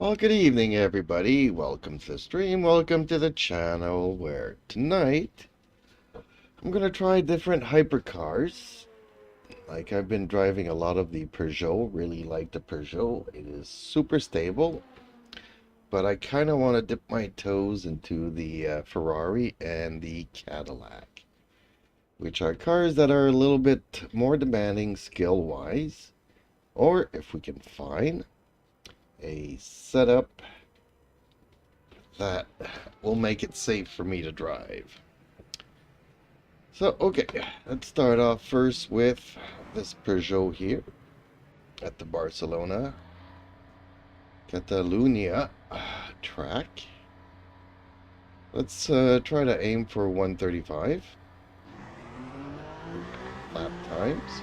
Well, good evening, everybody. Welcome to the stream. Welcome to the channel where tonight I'm going to try different hypercars. Like, I've been driving a lot of the Peugeot. Really like the Peugeot. It is super stable. But I kind of want to dip my toes into the Ferrari and the Cadillac, which are cars that are a little bit more demanding skill-wise. Or if we can find a setup that will make it safe for me to drive. So, okay, let's start off first with this Peugeot here at the Barcelona Catalunya track. Let's try to aim for 135 lap times.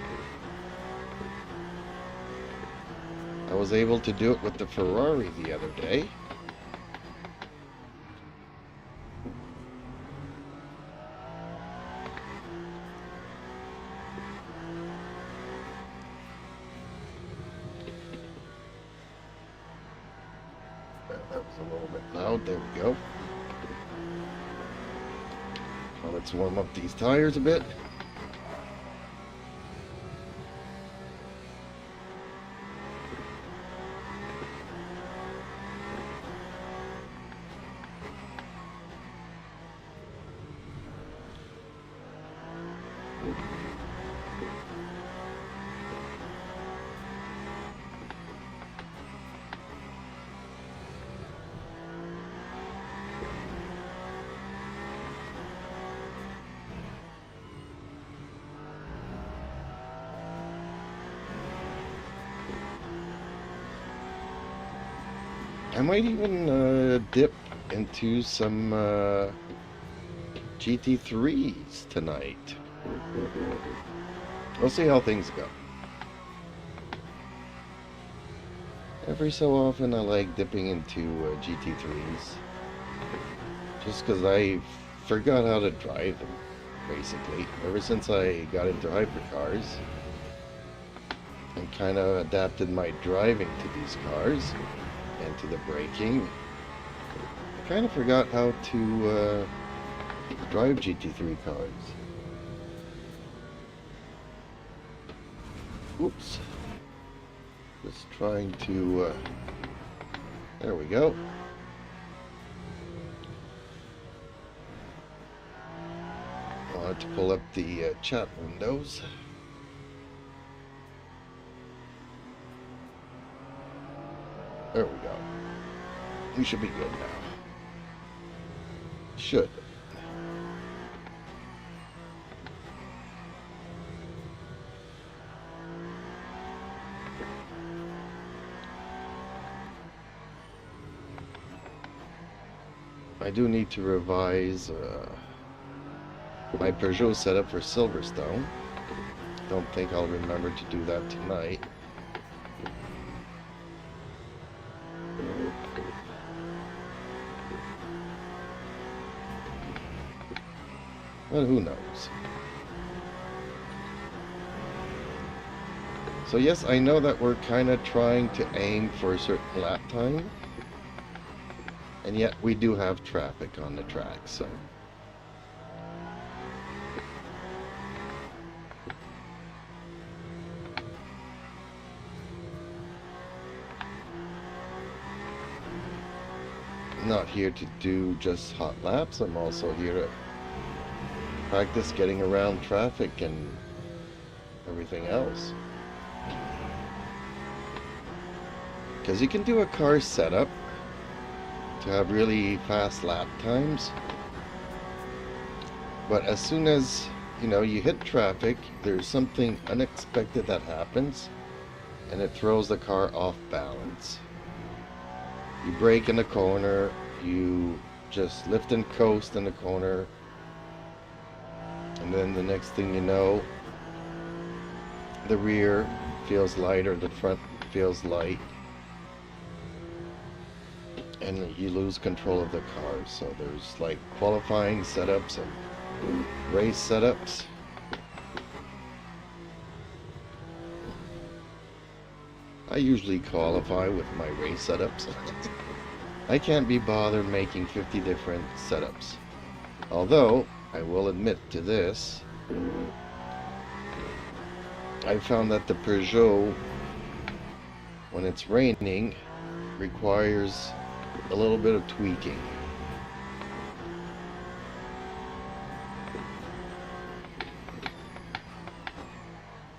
I was able to do it with the Ferrari the other day. That was a little bit loud. There we go. Now let's warm up these tires a bit. I might even dip into some GT3s tonight. We'll see how things go. Every so often I like dipping into GT3s just because I forgot how to drive them, basically. Ever since I got into hypercars, I kind of adapted my driving to these cars and to the braking. I kind of forgot how to drive GT3 cars. Oops. Just trying to... there we go. I wanted to pull up the chat windows. There we go. We should be good now. Should. I do need to revise my Peugeot setup for Silverstone. Don't think I'll remember to do that tonight. But who knows? So yes, I know that we're kind of trying to aim for a certain lap time. And yet we do have traffic on the track, so... I'm not here to do just hot laps, I'm also here to practice getting around traffic and everything else. Because you can do a car setup to have really fast lap times, but as soon as you hit traffic, there's something unexpected that happens and it throws the car off balance. You brake in the corner, you just lift and coast in the corner, and then the next thing you know, the rear feels light or the front feels light, and you lose control of the car. So there's like qualifying setups and race setups. I usually qualify with my race setups. I can't be bothered making 50 different setups. Although, I will admit to this, I found that the Peugeot, when it's raining, requires a little bit of tweaking.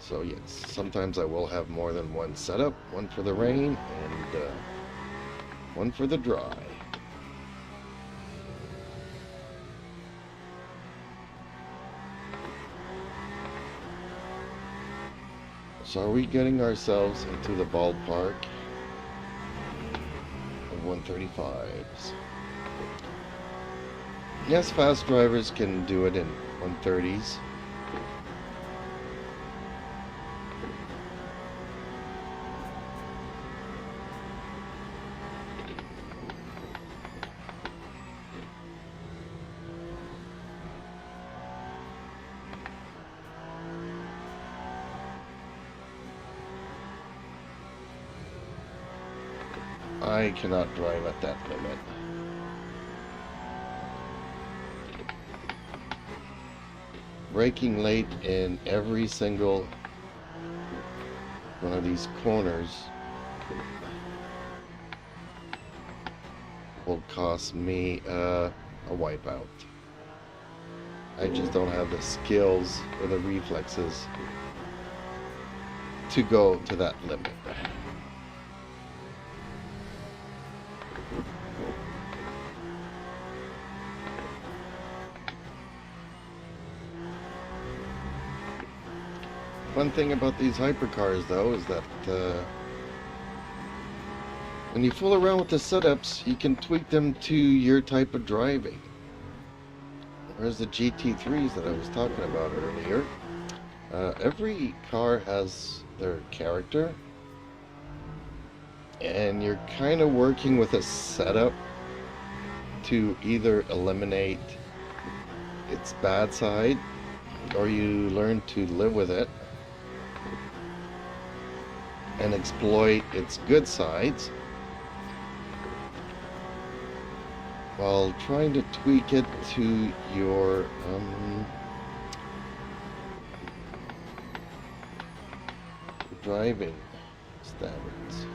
So yes, sometimes I will have more than one setup, one for the rain and one for the dry. So are we getting ourselves into the ballpark of 135s? Yes, fast drivers can do it in 130s. I cannot drive at that limit. Braking late in every single one of these corners will cost me a wipeout. I just don't have the skills or the reflexes to go to that limit. One thing about these hypercars, though, is that when you fool around with the setups, you can tweak them to your type of driving. Whereas the GT3s that I was talking about earlier, every car has their character, and you're kind of working with a setup to either eliminate its bad side, or you learn to live with it and exploit its good sides while trying to tweak it to your driving standards.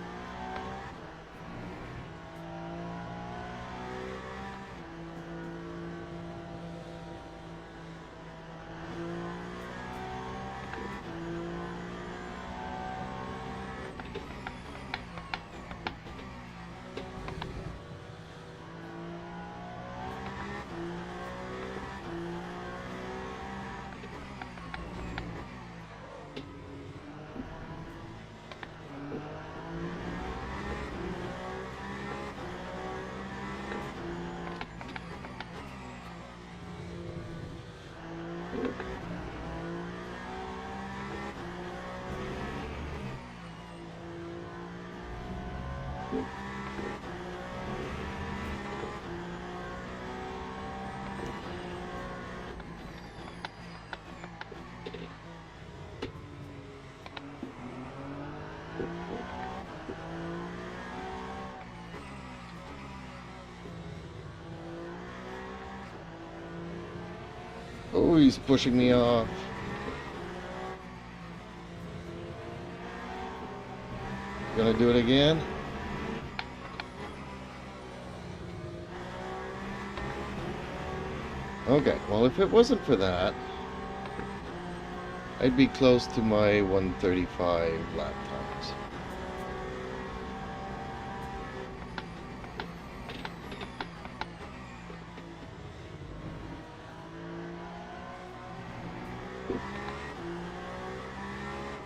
Oh, he's pushing me off. Gonna do it again? Okay, well, if it wasn't for that, I'd be close to my 135 lap times.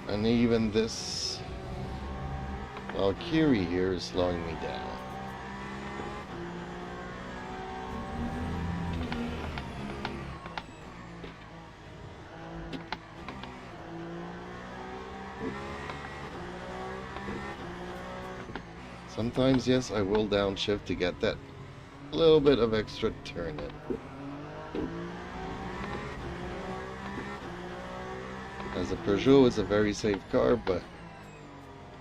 And even this Valkyrie here is slowing me down. Sometimes, yes, I will downshift to get that little bit of extra turn in. As a Peugeot is a very safe car, but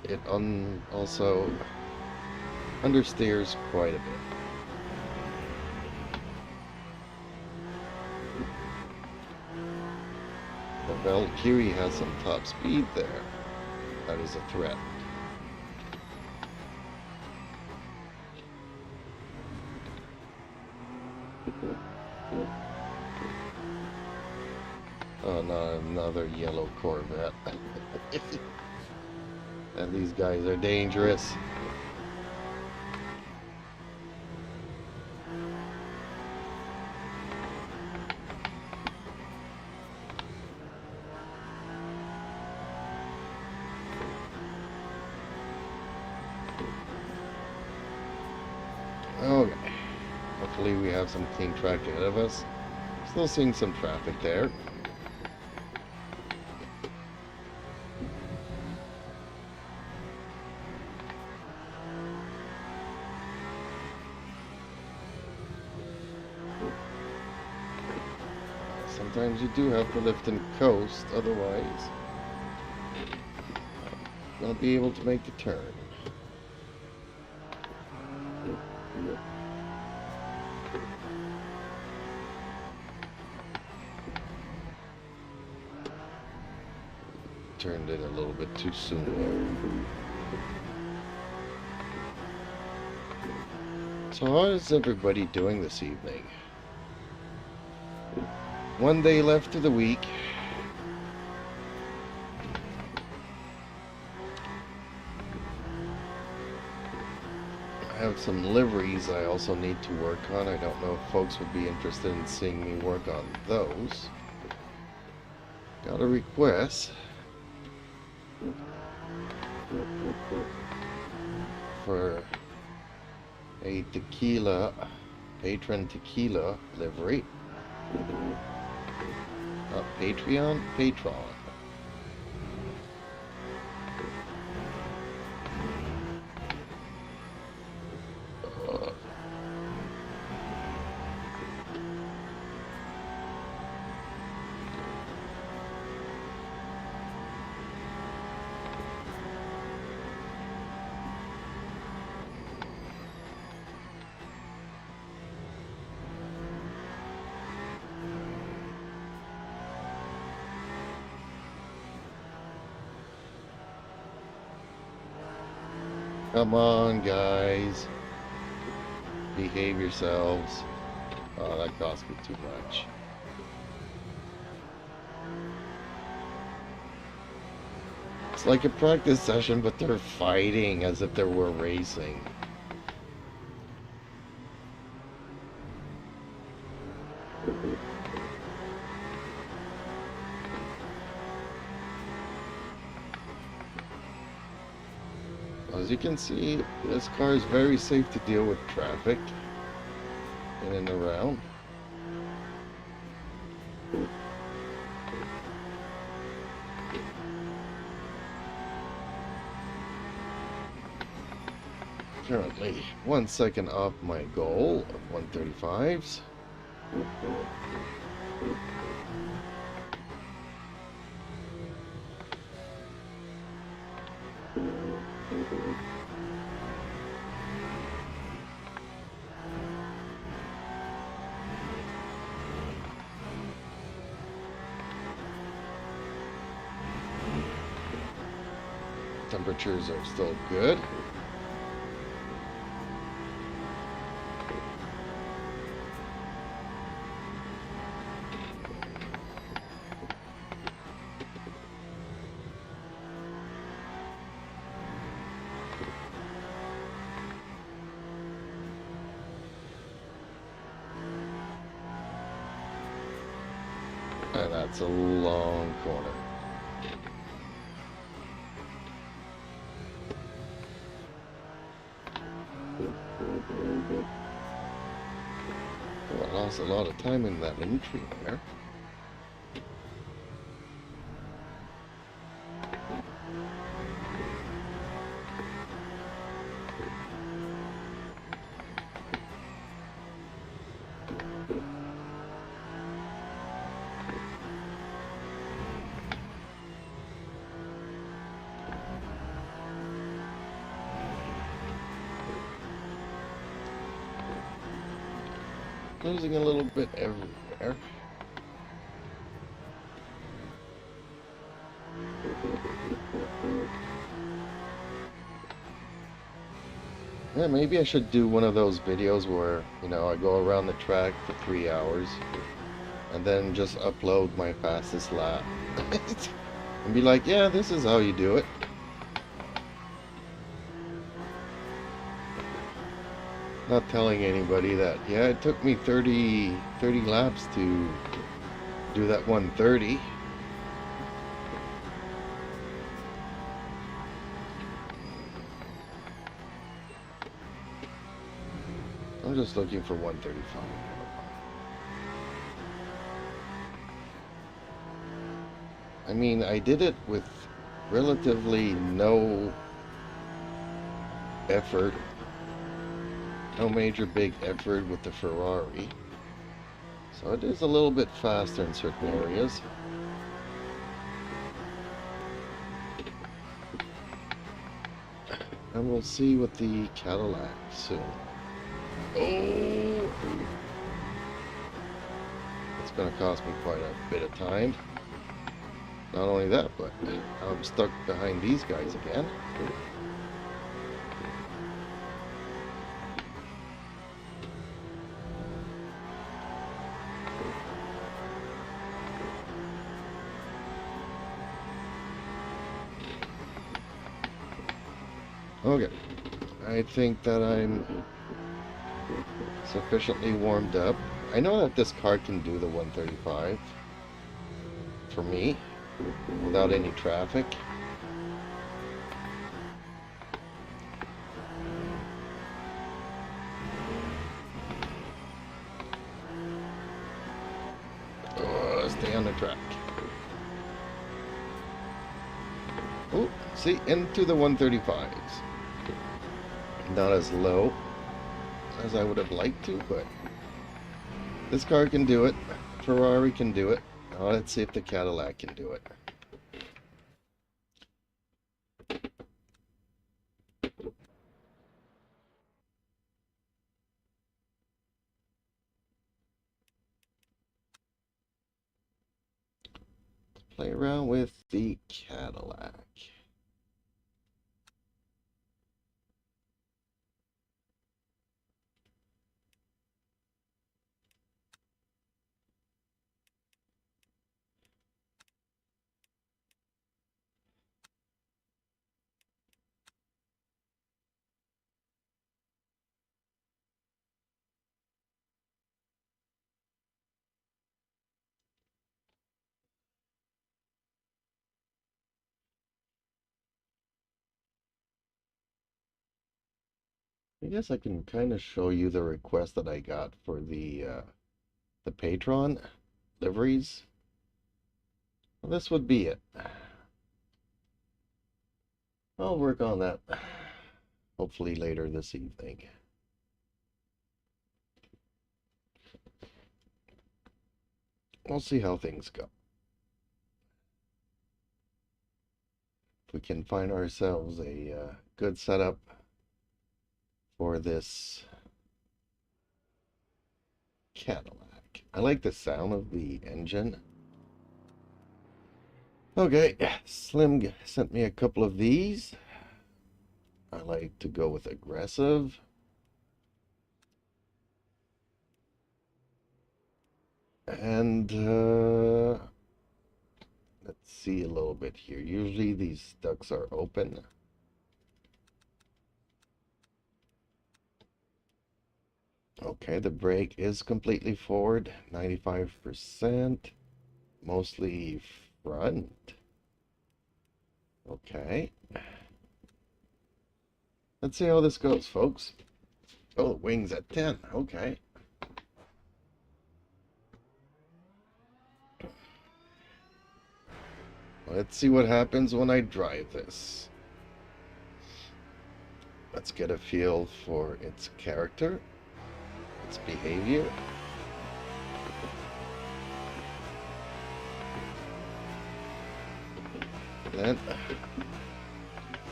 it also understeers quite a bit. The Valkyrie has some top speed there. That is a threat. Oh, no, another yellow Corvette. And these guys are dangerous. Okay. Hopefully we have some clean track ahead of us. Still seeing some traffic there. Sometimes you do have to lift and coast, otherwise you won't be able to make the turn. Turned in a little bit too soon there. So how is everybody doing this evening? One day left of the week. I have some liveries I also need to work on. I don't know if folks would be interested in seeing me work on those. Got a request for a tequila, patron tequila livery. Patreon? Patron. Come on, guys. Behave yourselves. Oh, that cost me too much. It's like a practice session, but they're fighting as if they were racing. As you can see, this car is very safe to deal with traffic in and around. Currently 1 second off my goal of 135s. Temperatures are still good. And that's a long corner. Well, I lost a lot of time in that entry there. losing a little bit everywhere. Yeah, maybe I should do one of those videos where, you know, I go around the track for 3 hours and then just upload my fastest lap. And be like, yeah, this is how you do it. Not telling anybody that, yeah, it took me 30 laps to do that 130. I'm just looking for 135. I mean, I did it with relatively no effort, no major big effort with the Ferrari. So it is a little bit faster in certain areas. And we'll see with the Cadillac soon. Oh! It's going to cost me quite a bit of time. Not only that, but I'm stuck behind these guys again. Okay, I think that I'm sufficiently warmed up. I know that this car can do the 135 for me without any traffic. Stay on the track. Oh, see, into the 135s. Not as low as I would have liked to, but this car can do it. Ferrari can do it. Now let's see if the Cadillac can do it. Play around with the Cadillac. I guess I can kind of show you the request that I got for the Patron liveries. Well, this would be it. I'll work on that hopefully later this evening. We'll see how things go. If we can find ourselves a good setup for this Cadillac. I like the sound of the engine. Okay, Slim sent me a couple of these. I like to go with aggressive. And let's see a little bit here. Usually these ducts are open. Okay, the brake is completely forward, 95%, mostly front. Okay. Let's see how this goes, folks. Oh, wings at 10. Okay. Let's see what happens when I drive this. Let's get a feel for its character, its behavior. Then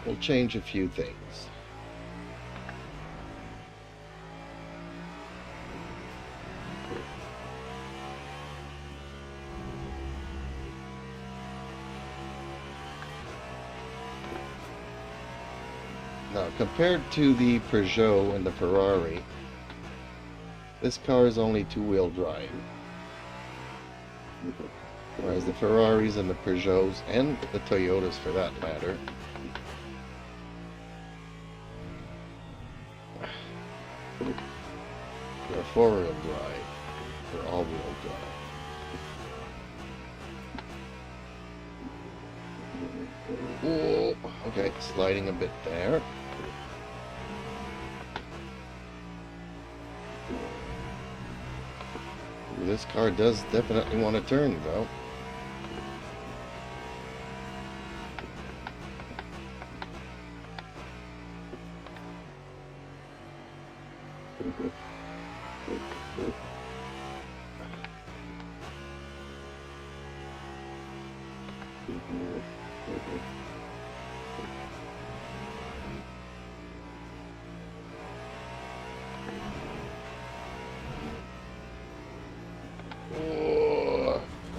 we'll change a few things. Now, compared to the Peugeot and the Ferrari, this car is only two-wheel drive. Whereas the Ferraris and the Peugeots, and the Toyotas for that matter, they're four-wheel drive, or all-wheel drive. Oh, okay, sliding a bit there. This car does definitely want to turn, though.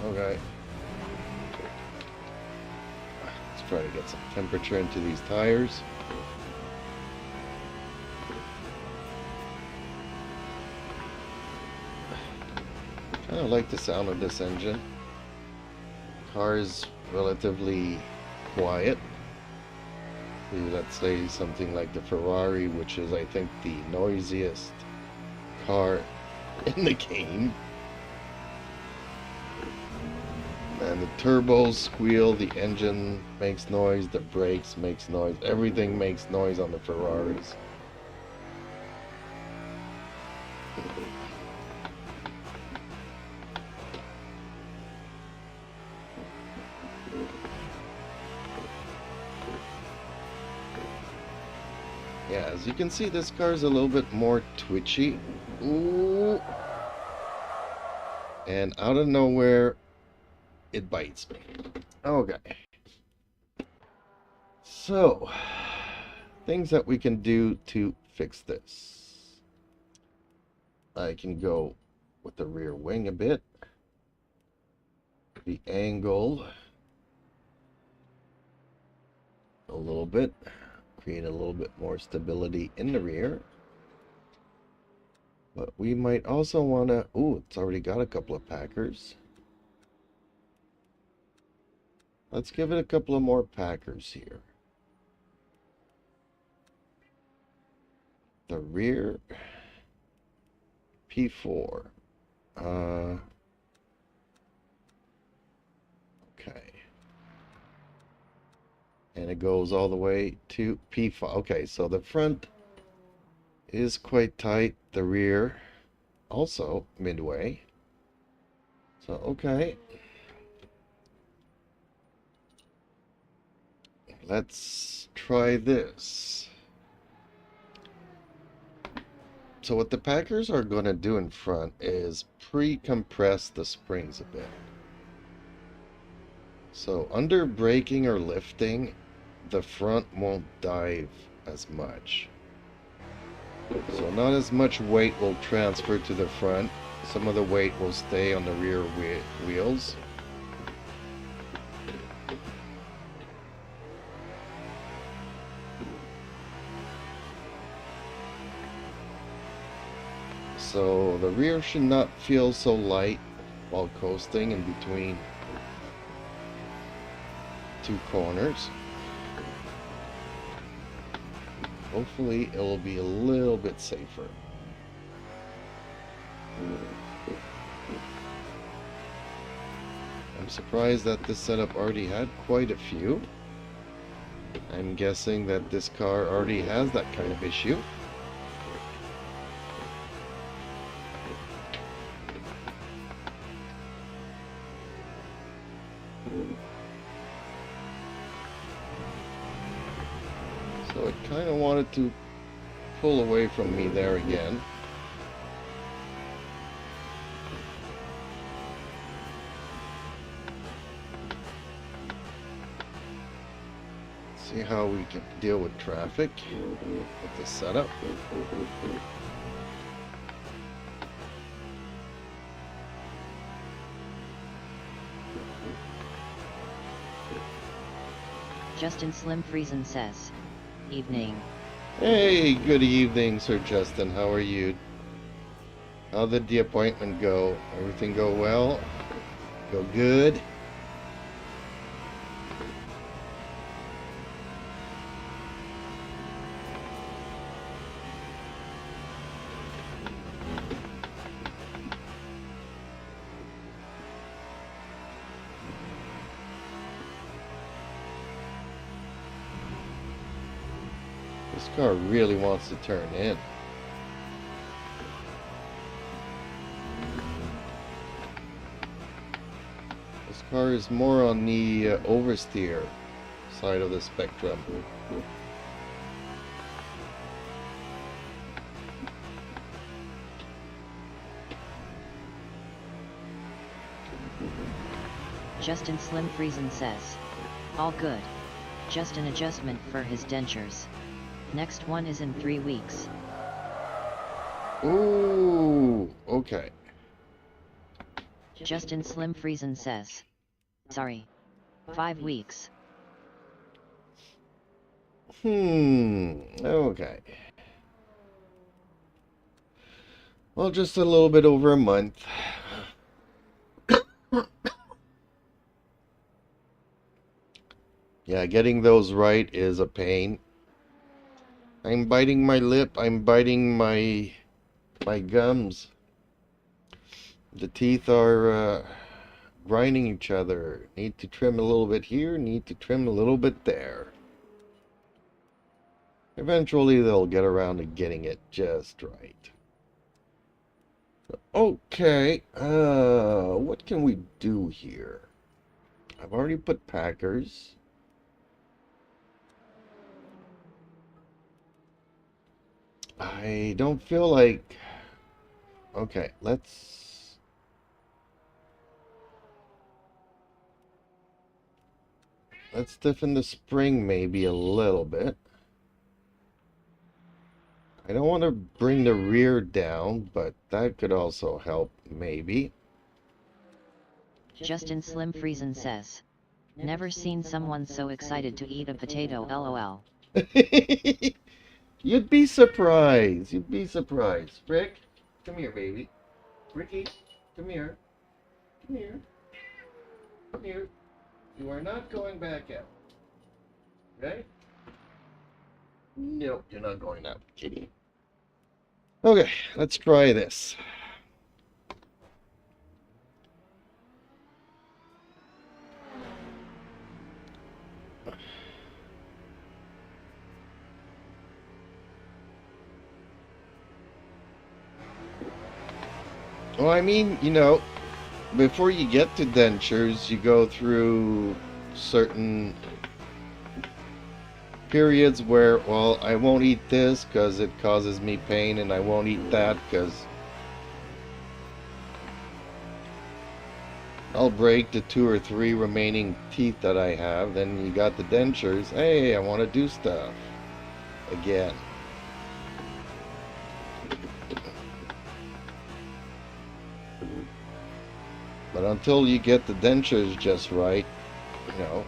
Okay. Let's try to get some temperature into these tires. Kind of like the sound of this engine. Car is relatively quiet. Let's say something like the Ferrari, which is, I think, the noisiest car in the game. And the turbos squeal, the engine makes noise, the brakes makes noise, everything makes noise on the Ferraris. Yeah, as you can see, this car is a little bit more twitchy. Ooh. And out of nowhere, it bites me. Okay. So, things that we can do to fix this. I can go with the rear wing a bit. The angle a little bit. Create a little bit more stability in the rear. But we might also want to... Ooh, it's already got a couple of packers. Let's give it a couple of more packers here. The rear P4. Okay. And it goes all the way to P5. Okay, so the front is quite tight. The rear also midway. So, okay. Let's try this. So what the packers are going to do in front is pre-compress the springs a bit. So under braking or lifting, the front won't dive as much. So not as much weight will transfer to the front. Some of the weight will stay on the rear wheels. So the rear should not feel so light while coasting in between two corners. Hopefully it will be a little bit safer. I'm surprised that this setup already had quite a few. I'm guessing that this car already has that kind of issue. So it kind of wanted to pull away from me there again. See how we can deal with traffic with this setup. Justin Slim Friesen says, "Evening. Hey, good evening, Sir Justin. How are you? How did the appointment go? Everything go well? Go good? This car really wants to turn in. This car is more on the oversteer side of the spectrum. Justin Slim Friesen says, all good. Just an adjustment for his dentures. Next one is in 3 weeks. Ooh, okay. Justin Slim Friesen says, sorry. 5 weeks. Okay. Well, just a little bit over a month. Yeah, getting those right is a pain. I'm biting my lip. I'm biting my gums. The teeth are grinding each other. Need to trim a little bit here. Need to trim a little bit there. Eventually, they'll get around to getting it just right. Okay. What can we do here? I've already put Packers. I don't feel like... Okay, let's stiffen the spring maybe a little bit. I don't want to bring the rear down, but that could also help maybe. Justin Slim Friesen says, never seen someone so excited to eat a potato, lol. You'd be surprised. You'd be surprised. Rick, come here, baby. Ricky, come here. Come here. Come here. You are not going back out. Right? Nope, you're not going out, kitty. Okay, let's try this. Well, I mean, you know, before you get to dentures, you go through certain periods where, well, I won't eat this because it causes me pain, and I won't eat that because I'll break the 2 or 3 remaining teeth that I have. Then you got the dentures. Hey, I want to do stuff again. But until you get the dentures just right, you know,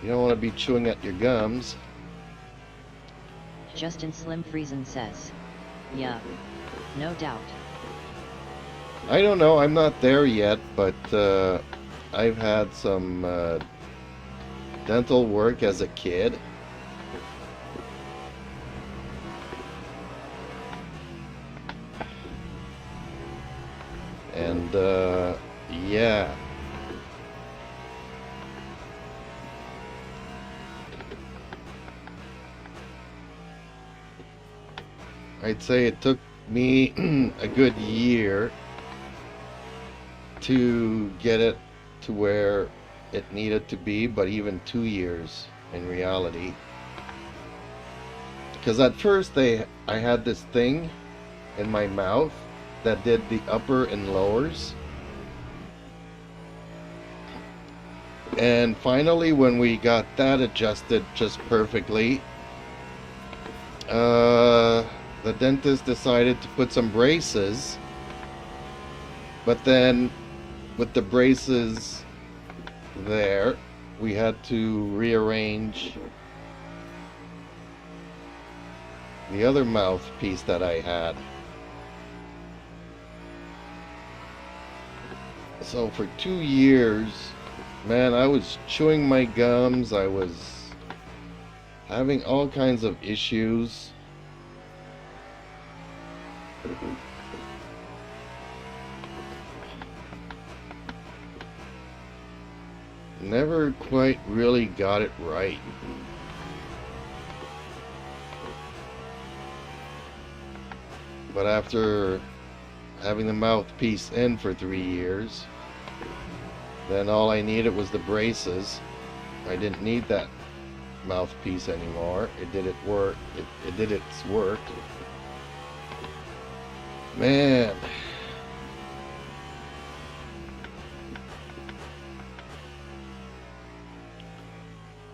you don't want to be chewing at your gums. Justin Slim Friesen says, yeah, no doubt. I don't know, I'm not there yet, but I've had some dental work as a kid. And yeah. I'd say it took me a good year to get it to where it needed to be, but even 2 years in reality. Because at first I had this thing in my mouth that did the upper and lowers. And finally, when we got that adjusted just perfectly, the dentist decided to put some braces. But then, with the braces there, we had to rearrange the other mouthpiece that I had. So for 2 years, man, I was chewing my gums. I was having all kinds of issues. Never quite really got it right. But after having the mouthpiece in for 3 years, then all I needed was the braces. I didn't need that mouthpiece anymore. It did its work. It did its work. Man.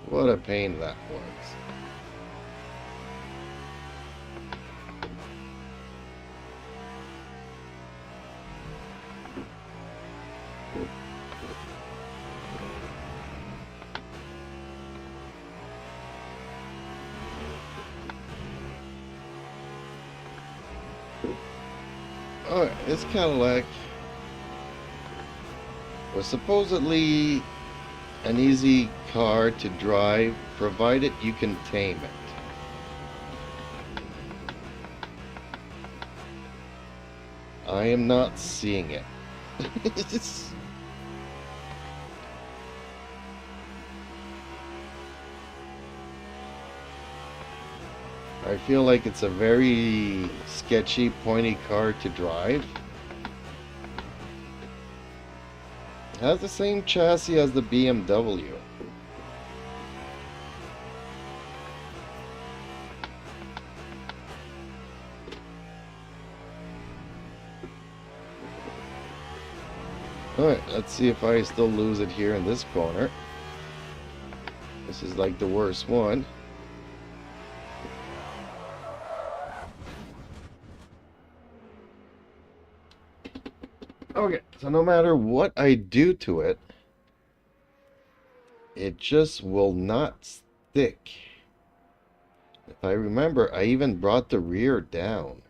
What a pain that was. Alright, this Cadillac was supposedly an easy car to drive, provided you can tame it. I am not seeing it. I feel like it's a very sketchy, pointy car to drive. It has the same chassis as the BMW. Alright, let's see if I still lose it here in this corner. This is like the worst one. Okay, so no matter what I do to it, it just will not stick. If I remember, I even brought the rear down.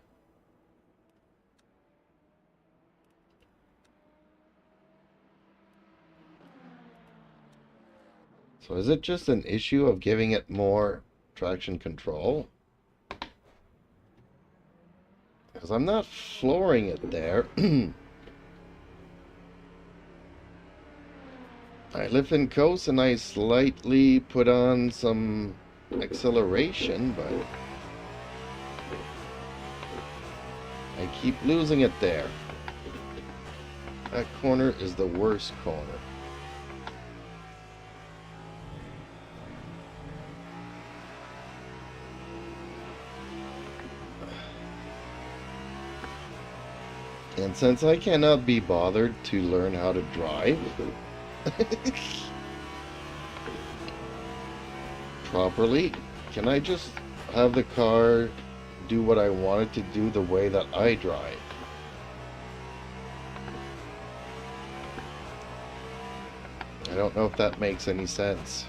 So is it just an issue of giving it more traction control? Because I'm not flooring it there. I lift and coast and I slightly put on some acceleration, but I keep losing it there. That corner is the worst corner. And since I cannot be bothered to learn how to drive properly, can I just have the car do what I want it to do the way that I drive? I don't know if that makes any sense.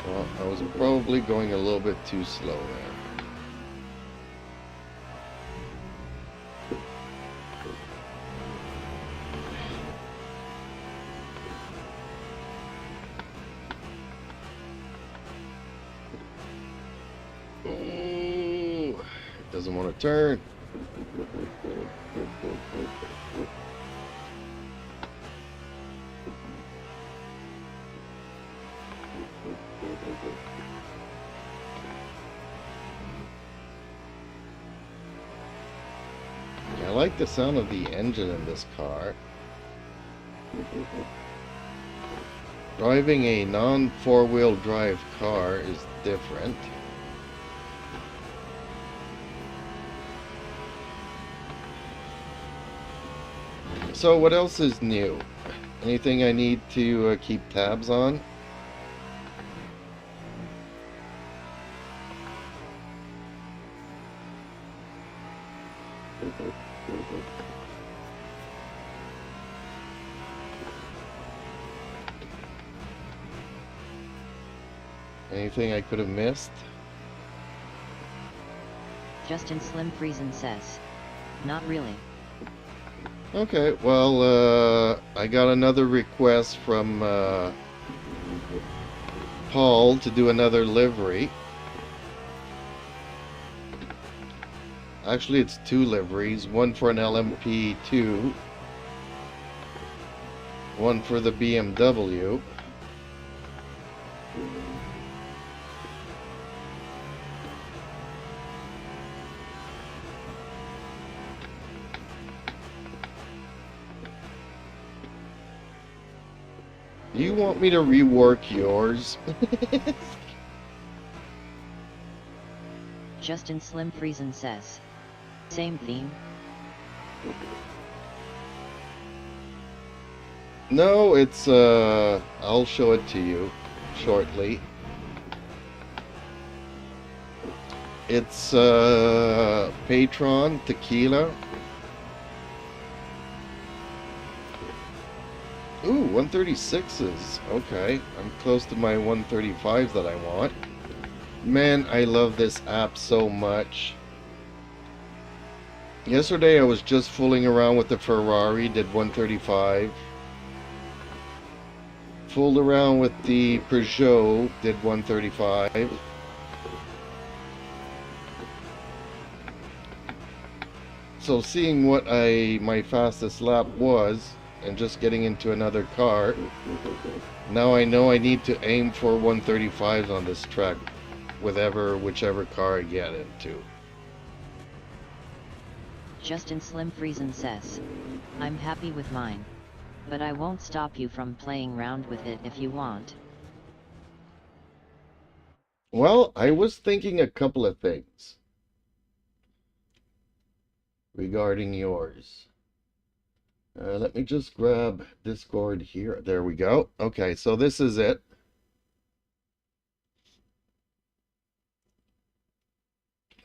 Well, I was probably going a little bit too slow there. Ooh, it doesn't want to turn. I like the sound of the engine in this car. Driving a non-four-wheel drive car is different. So what else is new? Anything I need to keep tabs on? Anything I could have missed? Justin Slim Friesen says. Not really. Okay, well, I got another request from Paul to do another livery. Actually, it's 2 liveries, one for an LMP2, one for the BMW. Do you want me to rework yours? Justin Slim Friesen says. Same theme? No, it's, I'll show it to you shortly. It's, Patron Tequila. Ooh, 136s. Okay, I'm close to my 135s that I want. Man, I love this app so much. Yesterday I was just fooling around with the Ferrari, did 135. Fooled around with the Peugeot, did 135. So seeing what my fastest lap was, and just getting into another car, now I know I need to aim for 135s on this track, whichever car I get into. Justin Slim Friesen says. I'm happy with mine. But I won't stop you from playing around with it if you want. Well, I was thinking a couple of things regarding yours. Let me just grab Discord here. There we go. Okay, so this is it.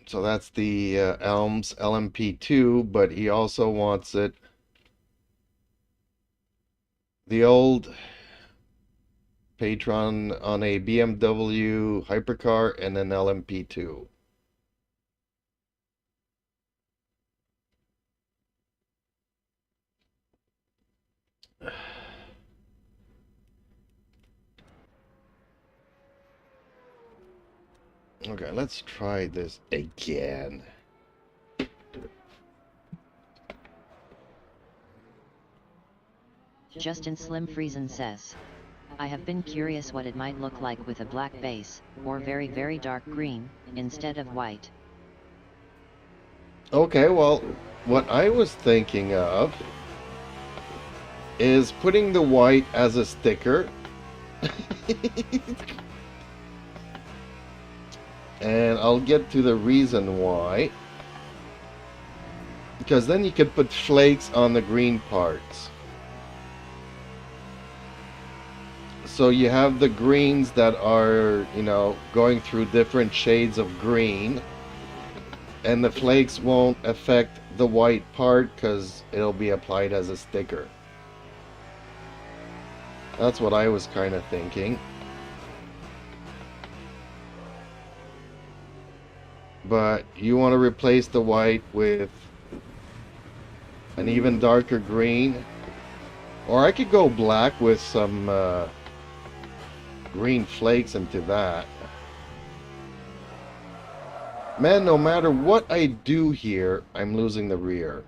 So that's the Elms LMP2, but he also wants it the old Patron on a BMW Hypercar and an LMP2. Okay, let's try this again. Justin Slim Friesen says. I have been curious what it might look like with a black base, or very very dark green, instead of white. Okay, well, what I was thinking of is putting the white as a sticker. And I'll get to the reason why. Because then you could put flakes on the green parts. So you have the greens that are, going through different shades of green. And the flakes won't affect the white part because it'll be applied as a sticker. That's what I was kind of thinking. But you want to replace the white with an even darker green. Or I could go black with some green flakes into that. Man, no matter what I do here, I'm losing the rear.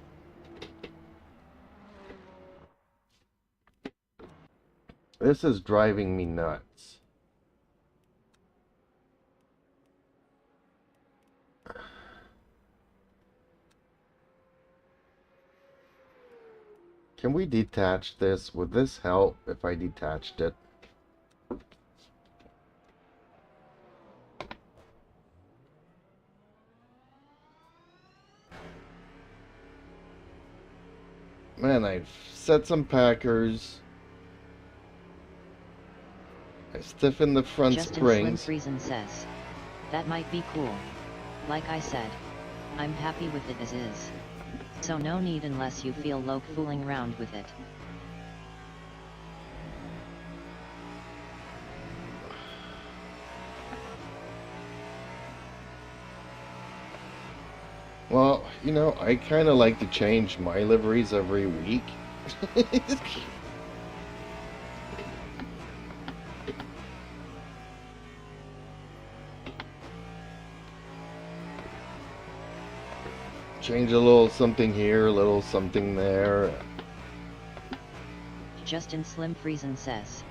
This is driving me nuts. Can we detach this? Would this help if I detached it? Man, I've set some packers. I stiffened the front Justin springs. Slim Friesen says. That might be cool. Like I said, I'm happy with it as is. So no need unless you feel like fooling around with it. Well, you know, I kind of like to change my liveries every week. Change a little something here, a little something there. Justin Slim Friesen says,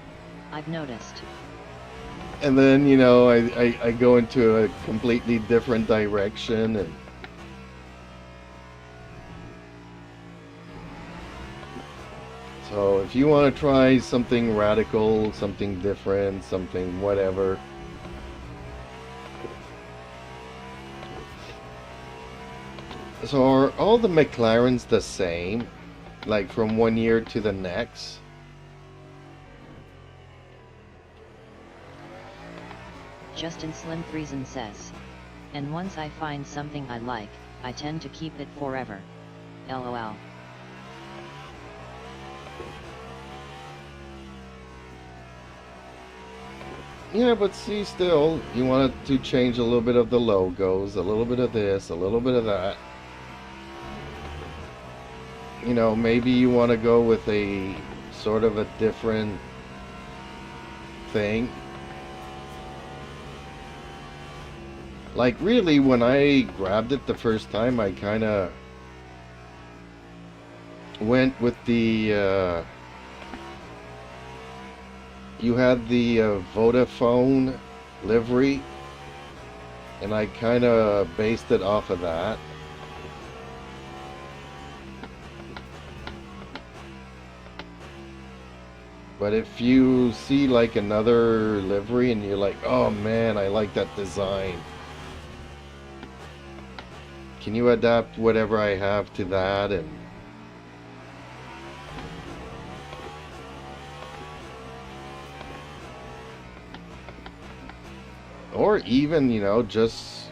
I've noticed. And then, you know, I go into a completely different direction. And so if you want to try something radical, something different, something whatever, so are all the McLarens the same, like from one year to the next? Justin Slim Friesen says, and once I find something I like, I tend to keep it forever. LOL. Yeah, but see, still, you want to change a little bit of the logos, a little bit of this, a little bit of that. You know, maybe you want to go with a sort of a different thing. Like, really, when I grabbed it the first time, I kind of went with the, you had the Vodafone livery, and I kind of based it off of that. But if you see like another livery and you're like, oh man, I like that design, can you adapt whatever I have to that? And or even, you know, just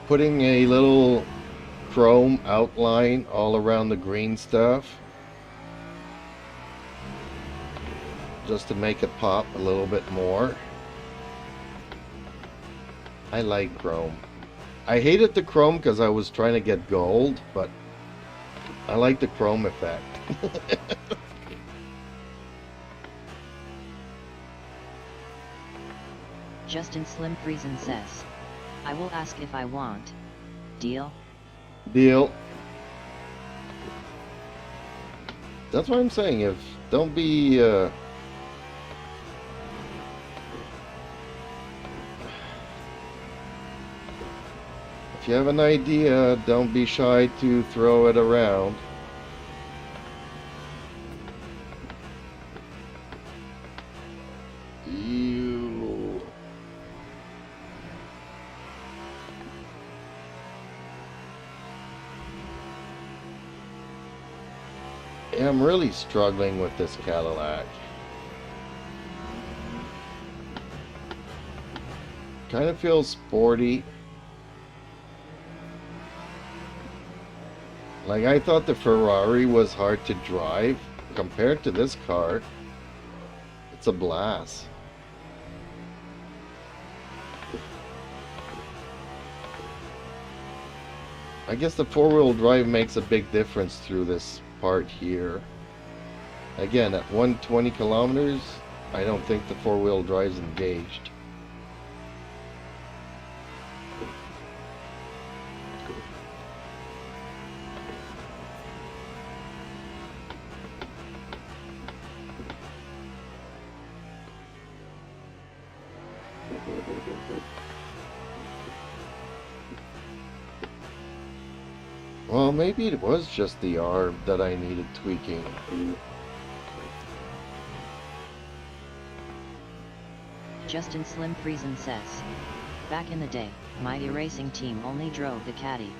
putting a little chrome outline all around the green stuff, just to make it pop a little bit more. I like chrome. I hated the chrome because I was trying to get gold, but I like the chrome effect. Justin Slim Friesen says, I will ask if I want. Deal? Deal. That's what I'm saying. If don't be if you have an idea, don't be shy to throw it around. You. Yeah, I'm really struggling with this Cadillac. Kind of feels sporty. Like, I thought the Ferrari was hard to drive. Compared to this car, it's a blast. I guess the four-wheel drive makes a big difference through this part here. Again, at 120 kilometers, I don't think the four-wheel drive's engaged. Well, maybe it was just the arm that I needed tweaking. Justin Slim Friesen says, back in the day, my racing team only drove the Caddy.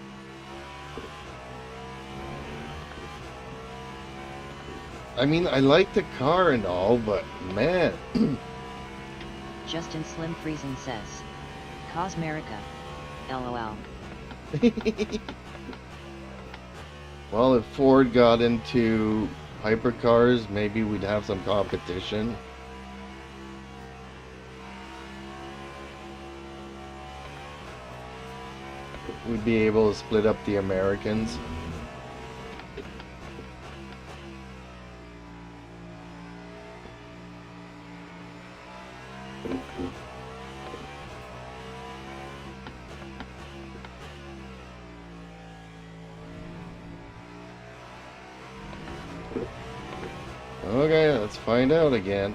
I mean, I like the car and all, but man. Justin Slim Friesen says, Cosmerica. LOL. Well, if Ford got into hypercars, maybe we'd have some competition. we'd be able to split up the Americans. Okay, let's find out again.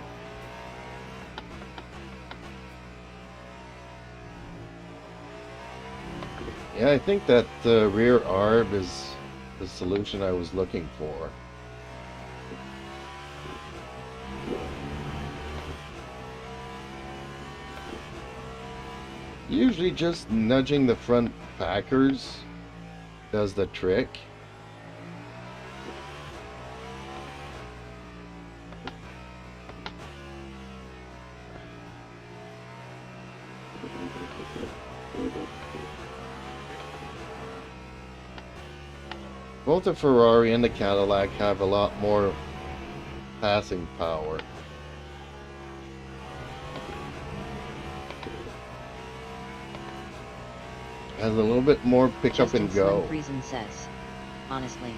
Yeah, I think that rear arb is the solution I was looking for. Usually just nudging the front packers does the trick. Both the Ferrari and the Cadillac have a lot more passing power. Has a little bit more pick up and go. Reason says, honestly,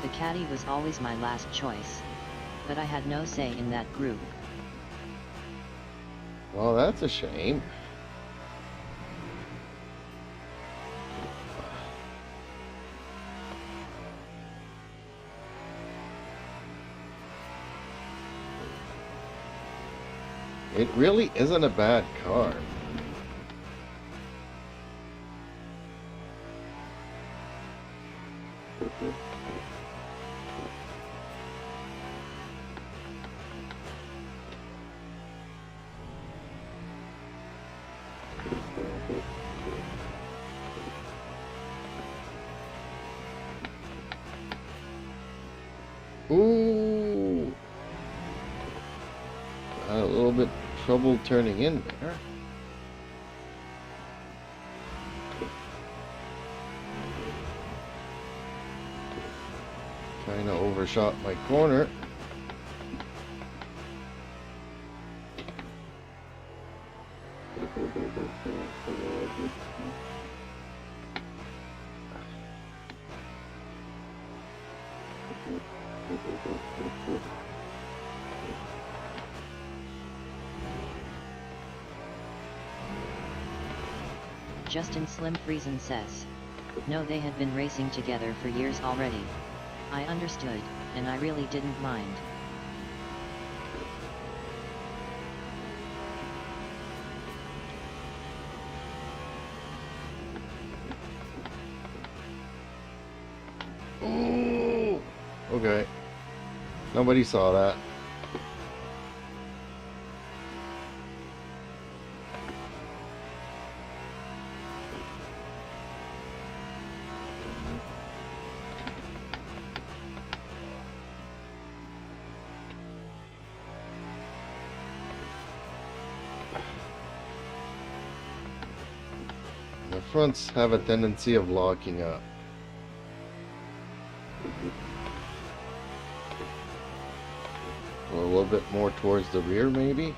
the Caddy was always my last choice, but I had no say in that group. Well, that's a shame. It really isn't a bad car. Ooh. Had a little bit trouble turning in there. Kind of overshot my corner. Justin Slim Friesen says, no, they had been racing together for years already. I understood, and I really didn't mind. Ooh. Okay. Nobody saw that. The fronts have a tendency of locking up. A little bit more towards the rear, maybe?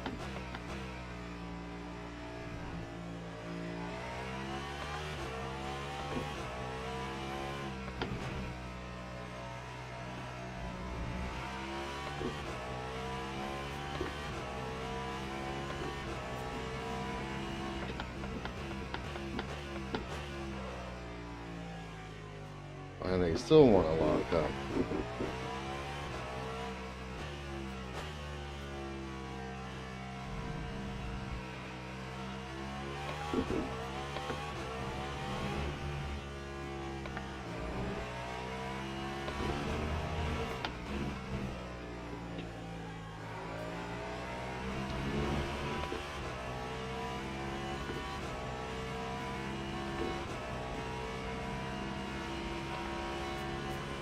And they still want to lock up.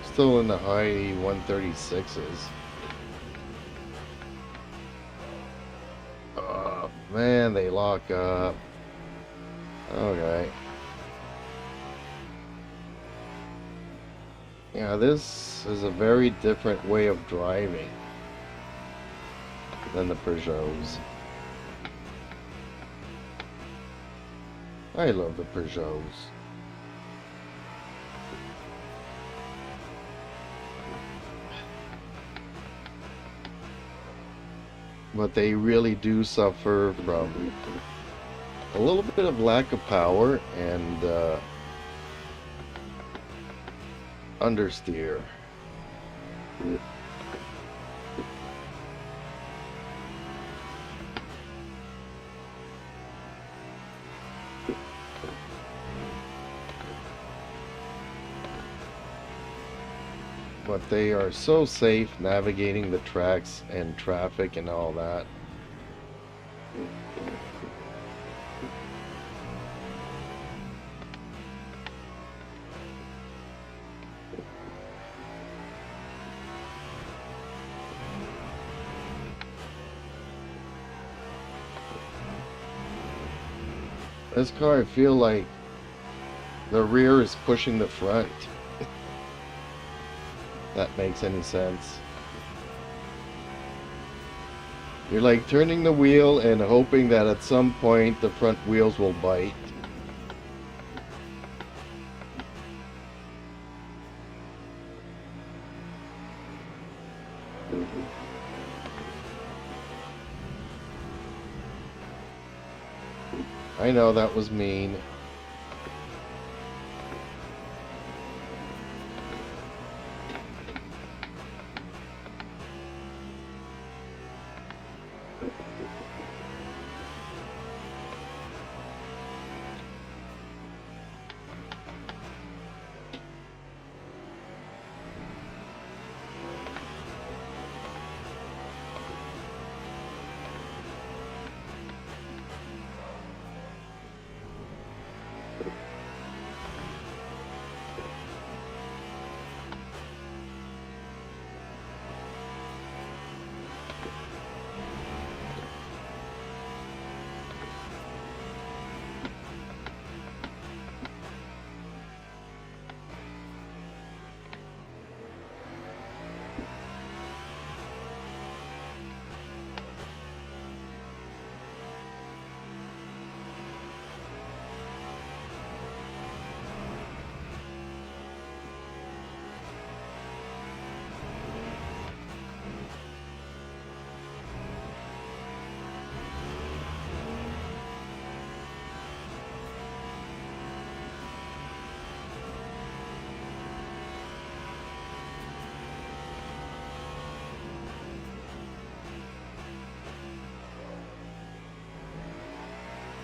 Still in the high 136s. Oh man, they lock up. Okay. Yeah, this is a very different way of driving than the Peugeots. I love the Peugeots. but they really do suffer from a little bit of lack of power and understeer. But they are so safe navigating the tracks and traffic and all that. This car, I feel like the rear is pushing the front. That makes any sense. You're like turning the wheel and hoping that at some point the front wheels will bite. I know that was mean.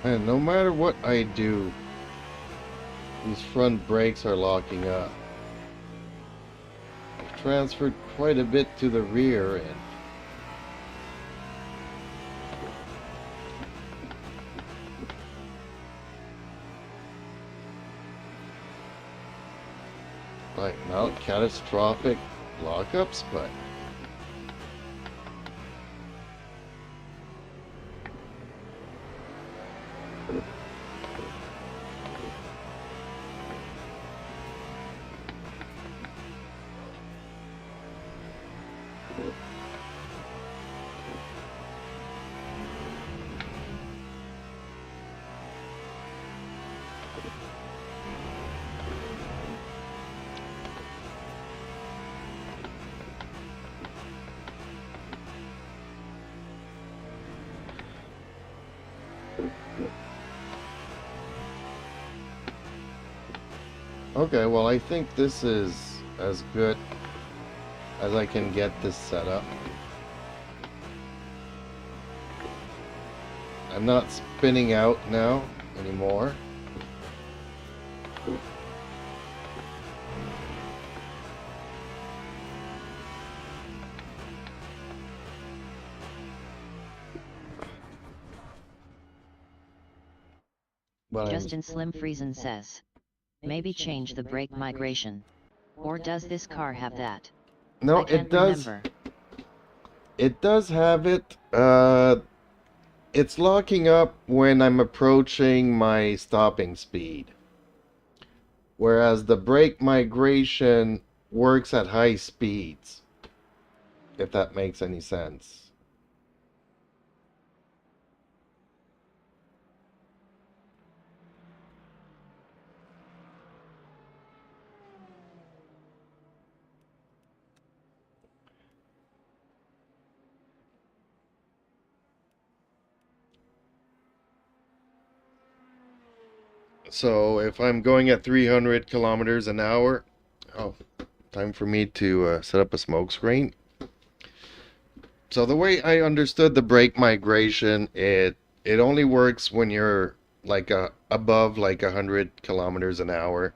And no matter what I do, these front brakes are locking up. I've transferred quite a bit to the rear and like not catastrophic lockups, but okay, well I think this is as good as I can get this set up. I'm not spinning out now anymore. But Justin Slim Friesen says, maybe change the brake migration. Or does this car have that? no, I can't it does. remember. It does have it. It's locking up when I'm approaching my stopping speed. Whereas the brake migration works at high speeds. If that makes any sense. So if I'm going at 300 kilometers an hour, oh, time for me to set up a smoke screen. So the way I understood the brake migration, it only works when you're like above like 100 kilometers an hour.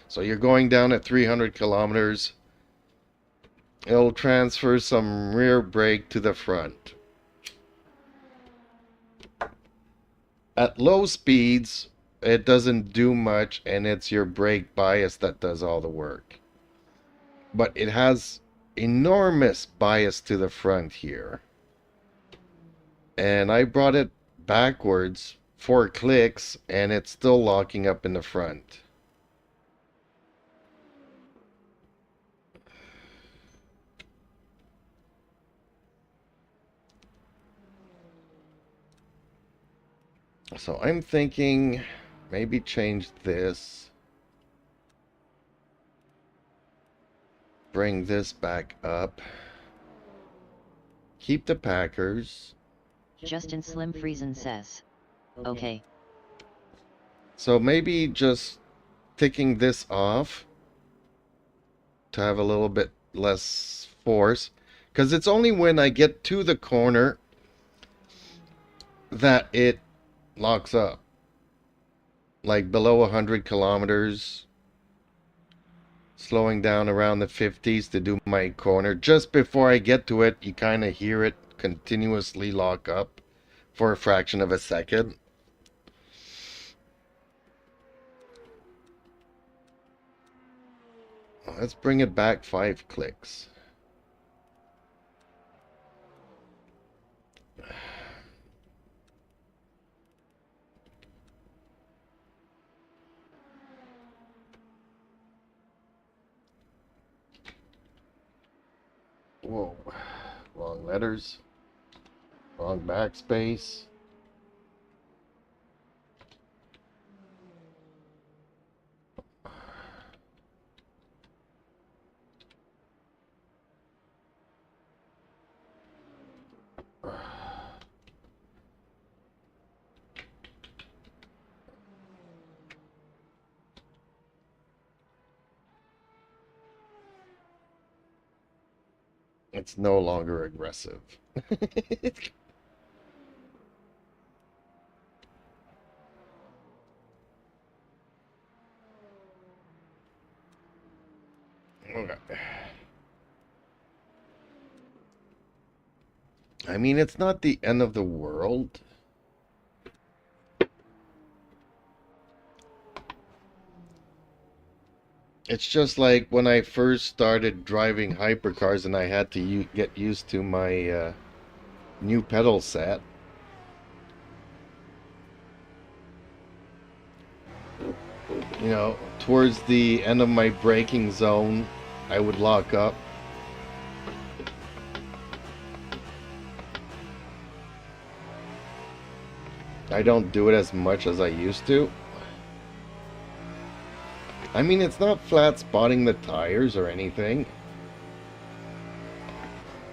So you're going down at 300 kilometers, it'll transfer some rear brake to the front. At low speeds, it doesn't do much, and it's your brake bias that does all the work. But it has enormous bias to the front here. And I brought it backwards 4 clicks, and it's still locking up in the front. So I'm thinking maybe change this. Bring this back up. Keep the Packers. Justin Slim Friesen says. Okay. So maybe just ticking this off to have a little bit less force. Because it's only when I get to the corner that it locks up. Like below 100 kilometers. Slowing down around the 50s to do my corner. Just before I get to it, you kind of hear it continuously lock up for a fraction of a second. Let's bring it back 5 clicks. Whoa, wrong letters, wrong backspace. It's no longer aggressive. Okay. I mean, it's not the end of the world. It's just like when I first started driving hypercars and I had to get used to my new pedal set. You know, towards the end of my braking zone, I would lock up. I don't do it as much as I used to. I mean, it's not flat spotting the tires or anything.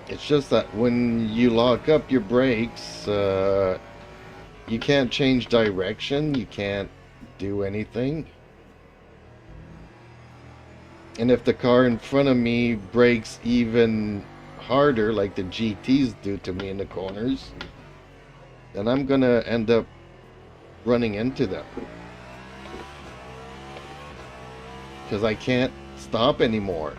It's just that when you lock up your brakes, you can't change direction, you can't do anything. And if the car in front of me brakes even harder, like the GTs do to me in the corners, then I'm gonna end up running into them. Because I can't stop anymore.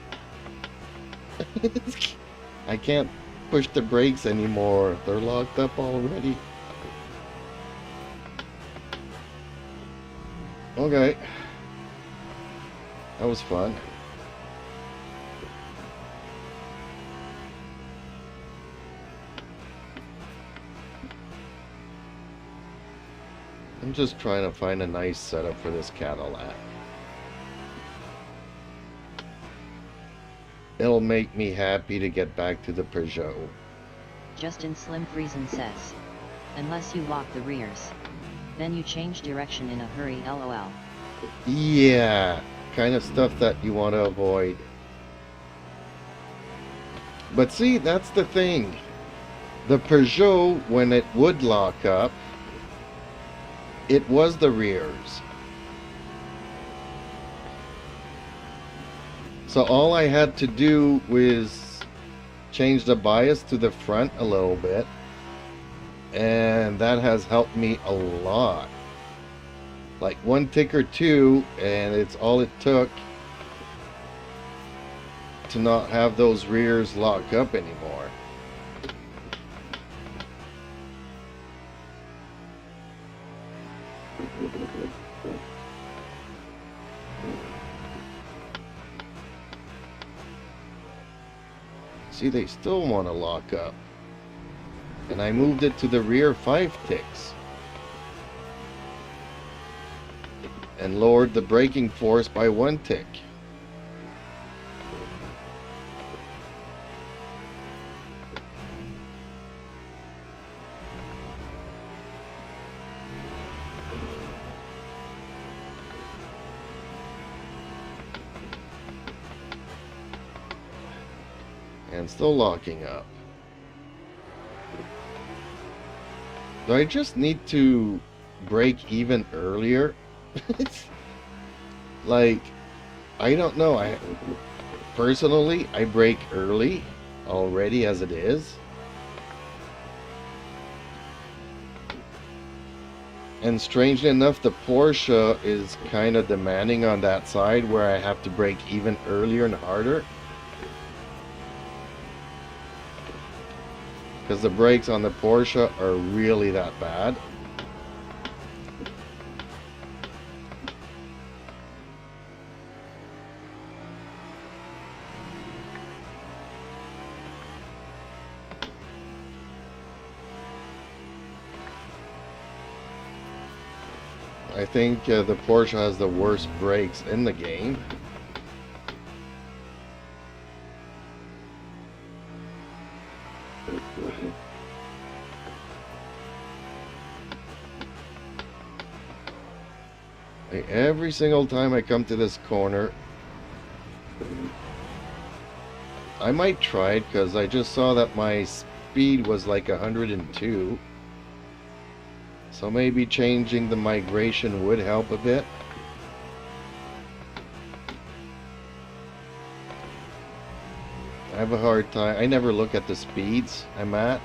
I can't push the brakes anymore. They're locked up already. Okay. That was fun. I'm just trying to find a nice setup for this Cadillac. It'll make me happy to get back to the Peugeot. Justin Slim Friesen says. Unless you lock the rears. Then you change direction in a hurry, lol. Yeah, kind of stuff that you want to avoid. But see, that's the thing. The Peugeot, when it would lock up, it was the rears. So all I had to do was change the bias to the front a little bit, and that has helped me a lot. Like one tick or two, and it's all it took to not have those rears lock up anymore. See, they still want to lock up. And I moved it to the rear 5 ticks. And lowered the braking force by 1 tick. And still locking up. Do I just need to brake even earlier? Like, I don't know. Personally, I brake early already as it is. And strangely enough, the Porsche is kind of demanding on that side where I have to brake even earlier and harder. Because the brakes on the Porsche are really that bad. I think the Porsche has the worst brakes in the game. Like every single time I come to this corner, I might try it because I just saw that my speed was like 102. So maybe changing the migration would help a bit. I have a hard time. I never look at the speeds I'm at.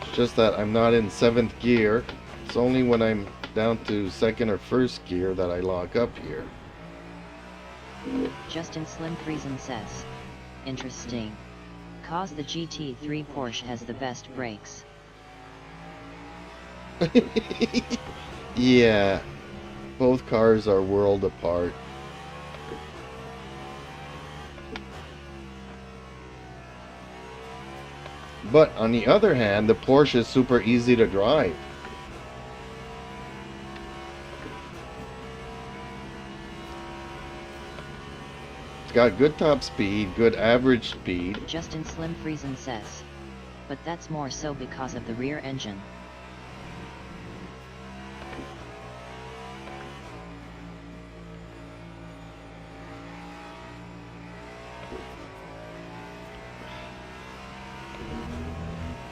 It's just that I'm not in 7th gear. It's only when I'm down to 2nd or 1st gear that I lock up here. Justin Slim Friesen says, interesting. Cause the GT3 Porsche has the best brakes. Yeah, both cars are world apart. But on the other hand, the Porsche is super easy to drive. It's got good top speed, good average speed. Justin Slim Friesen says, but that's more so because of the rear engine.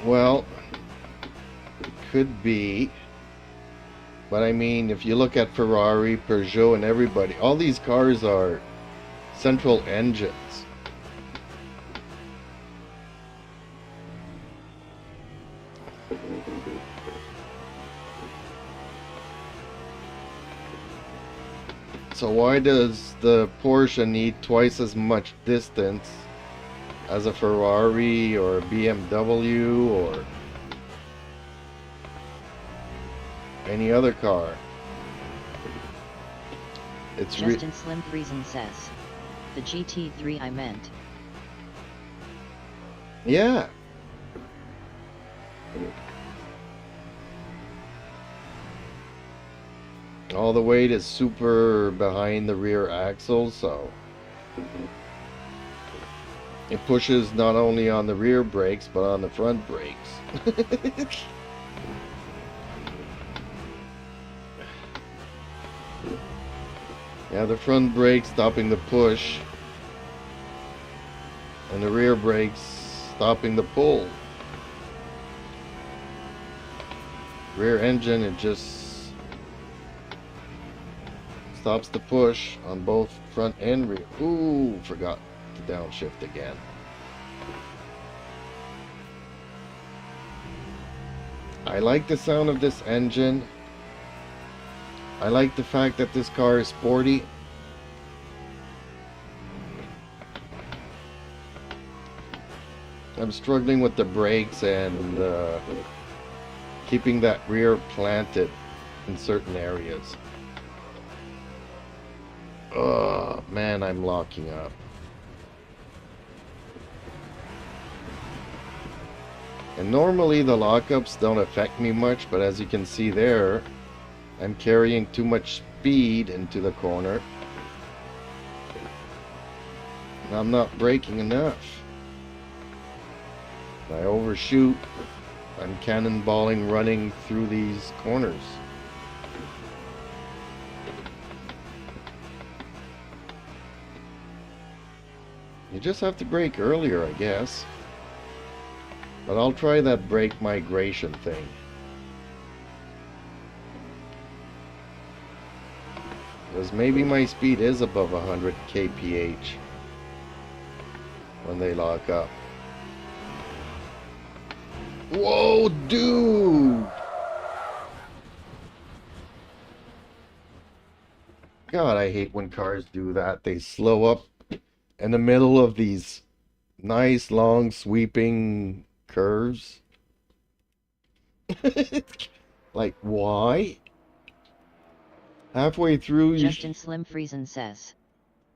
Well, it could be, but I mean, if you look at Ferrari, Peugeot, and everybody, all these cars are central engines. So why does the Porsche need twice as much distance as a Ferrari or a BMW or any other car? It's Justin Slim Friesen says, the GT3 I meant. Yeah. All the weight is super behind the rear axle, so it pushes not only on the rear brakes, but on the front brakes. Yeah, the front brakes stopping the push, and the rear brakes stopping the pull. Rear engine, it just stops the push on both front and rear. Ooh, forgot to downshift again. I like the sound of this engine. I like the fact that this car is sporty. I'm struggling with the brakes and keeping that rear planted in certain areas. Oh man, I'm locking up. And normally the lockups don't affect me much, but as you can see there, I'm carrying too much speed into the corner. And I'm not braking enough. I overshoot. I'm cannonballing running through these corners. You just have to brake earlier, I guess. But I'll try that brake migration thing. Because maybe my speed is above 100 kph when they lock up. Whoa, dude! God, I hate when cars do that. They slow up in the middle of these nice, long, sweeping curves. Like, why? Halfway through, Justin Slim Friesen says,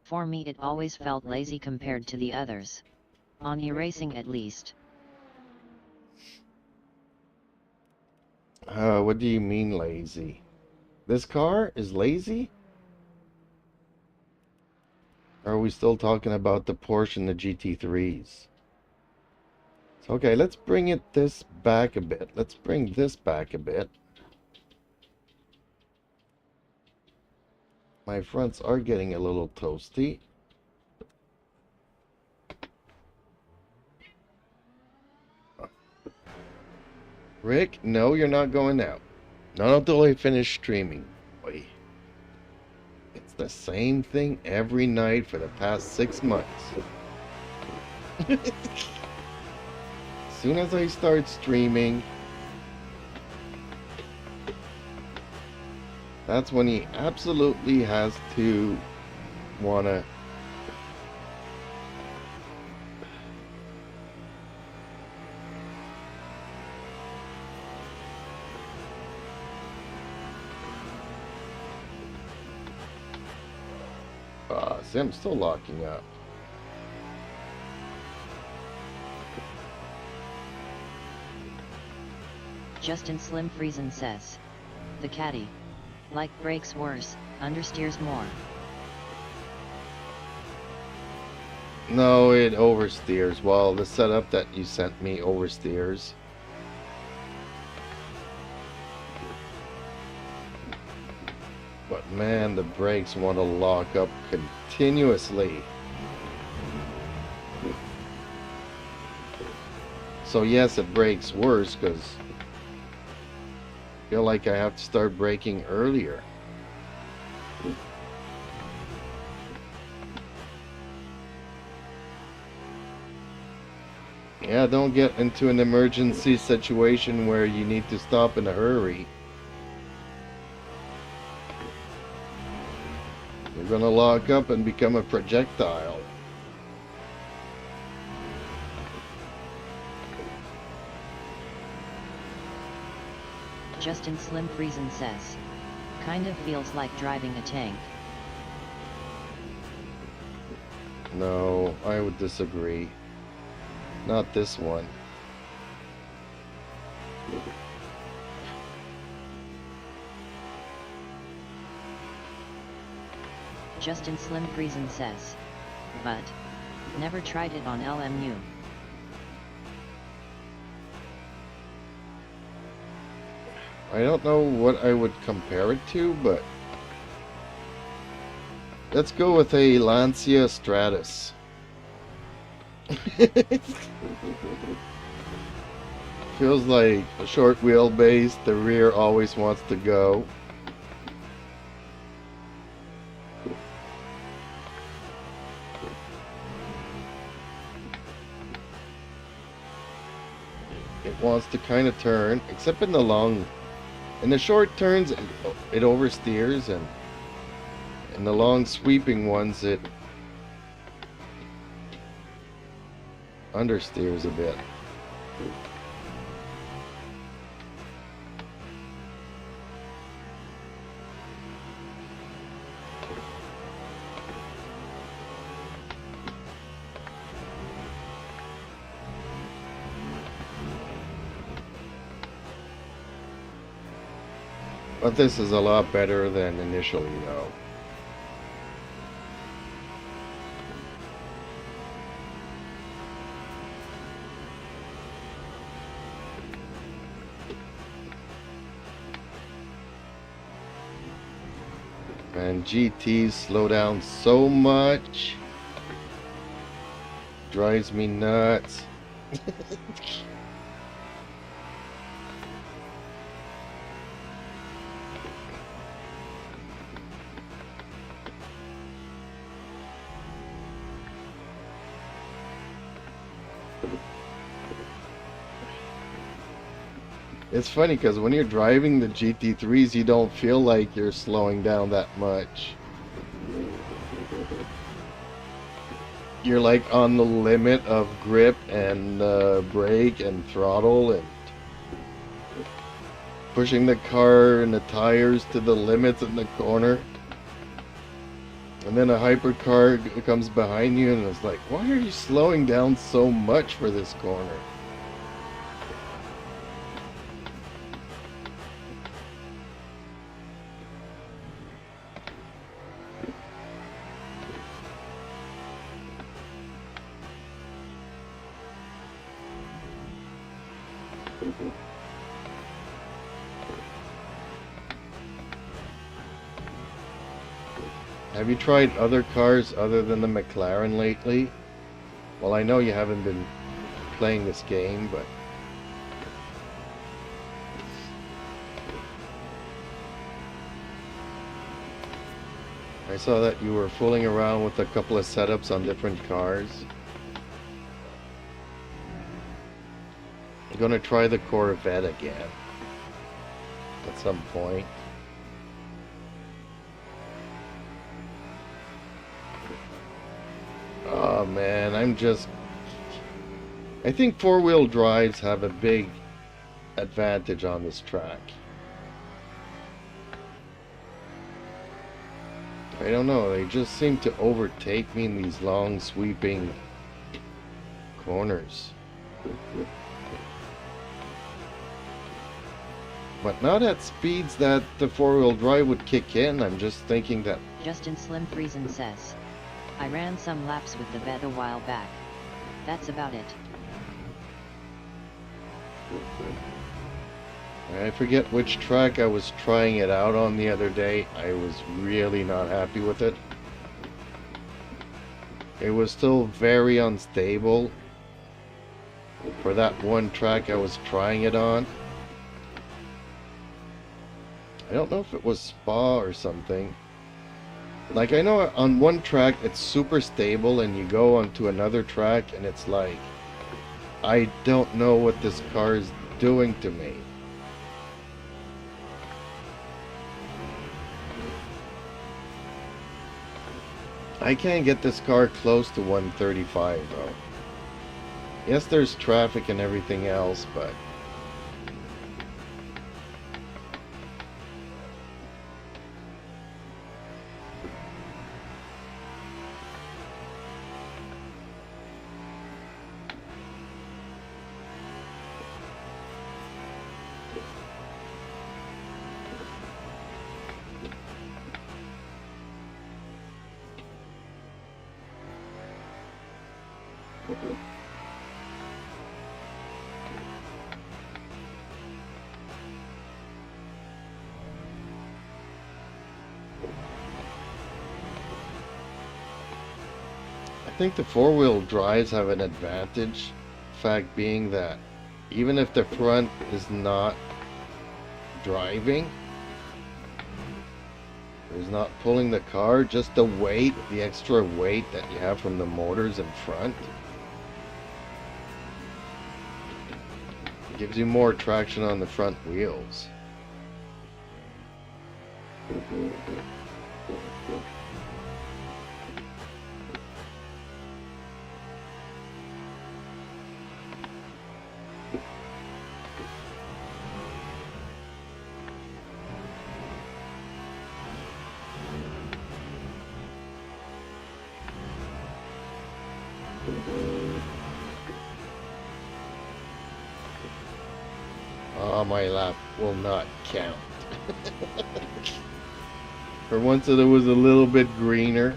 "For me it always felt lazy compared to the others. On e-racing at least." What do you mean lazy? This car is lazy? Or are we still talking about the Porsche and the GT3s? Okay, let's bring this back a bit. Let's bring this back a bit. My fronts are getting a little toasty. Rick, no, you're not going out. Not until I finish streaming. Boy. It's the same thing every night for the past 6 months. As soon as I start streaming, that's when he absolutely has to wanna see, I'm still locking up. Justin Slim Friesen says, "The caddy. Like brakes worse, understeers more." No, it oversteers. Well, the setup that you sent me oversteers. But man, the brakes want to lock up continuously. So yes, it brakes worse because I feel like I have to start braking earlier. Yeah, don't get into an emergency situation where you need to stop in a hurry. You're gonna lock up and become a projectile. Justin Slim Friesen says, "Kind of feels like driving a tank." No, I would disagree. Not this one. Justin Slim Friesen says, "But never tried it on LMU." I don't know what I would compare it to, but let's go with a Lancia Stratus. Feels like a short wheelbase, the rear always wants to go. it wants to kind of turn, except in the short turns it oversteers, and in the long sweeping ones it understeers a bit. But this is a lot better than initially, though. And GTs slow down so much. Drives me nuts. It's funny because when you're driving the GT3s, you don't feel like you're slowing down that much. You're like on the limit of grip and brake and throttle and pushing the car and the tires to the limits in the corner. And then a hypercar comes behind you and it's like, why are you slowing down so much for this corner? Have you tried other cars other than the McLaren lately? Well, I know you haven't been playing this game, but I saw that you were fooling around with a couple of setups on different cars. I'm gonna try the Corvette again at some point. Oh man, I think four-wheel drives have a big advantage on this track. I don't know, they just seem to overtake me in these long sweeping corners. But not at speeds that the four-wheel drive would kick in. I'm just thinking that... Justin Slim Friesen says, I ran some laps with the vet a while back. That's about it. I forget which track I was trying it out on the other day. I was really not happy with it. It was still very unstable for that one track I was trying it on. I don't know if it was Spa or something. Like, I know on one track it's super stable and you go onto another track and it's like, I don't know what this car is doing to me. I can't get this car close to 135 though. Yes, there's traffic and everything else, but I think the four-wheel drives have an advantage. Fact being that even if the front is not driving, is not pulling the car, just the weight, the extra weight that you have from the motors in front Gives you more traction on the front wheels. Oh, my lap will not count. For once it was a little bit greener.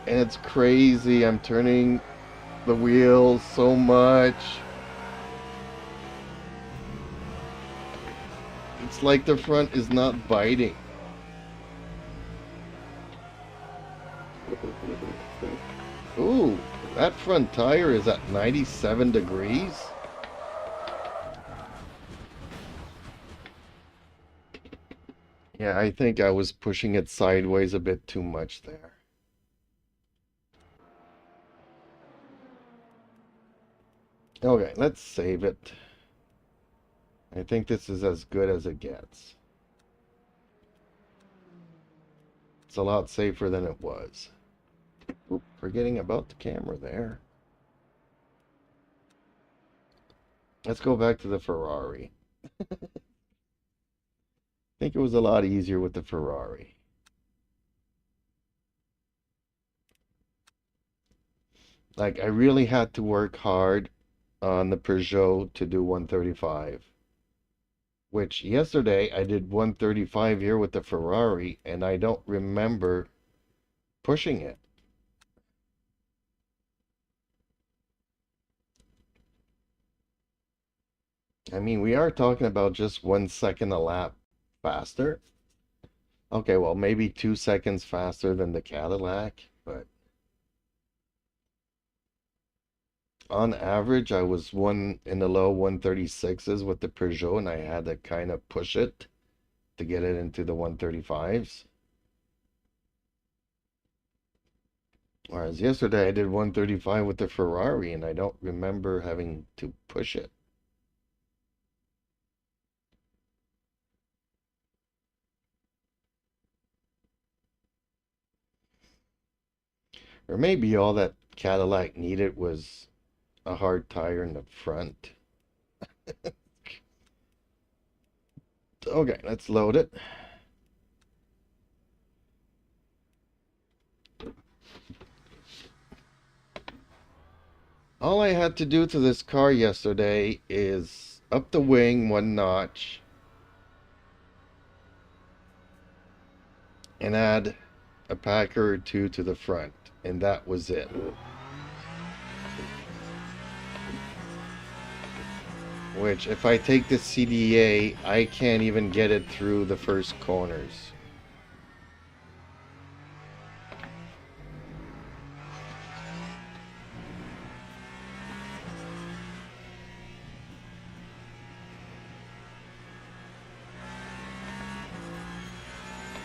And it's crazy, I'm turning the wheels so much. It's like the front is not biting. Ooh, that front tire is at 97 degrees. Yeah, I think I was pushing it sideways a bit too much there. Okay, let's save it. I think this is as good as it gets. It's a lot safer than it was. Oop, forgetting about the camera there. Let's go back to the Ferrari. I think it was a lot easier with the Ferrari. Like, I really had to work hard on the Peugeot to do 135. Which, yesterday, I did 135 here with the Ferrari, and I don't remember pushing it. I mean, we are talking about just 1 second a lap faster. Okay, well, maybe 2 seconds faster than the Cadillac, but on average, I was in the low 136s with the Peugeot, and I had to kind of push it to get it into the 135s. Whereas yesterday, I did 135 with the Ferrari, and I don't remember having to push it. Or maybe all that Cadillac needed was a hard tire in the front. Okay, let's load it. All I had to do to this car yesterday is up the wing 1 notch and add a packer or 2 to the front, and that was it. Which, if I take the CDA, I can't even get it through the first corners.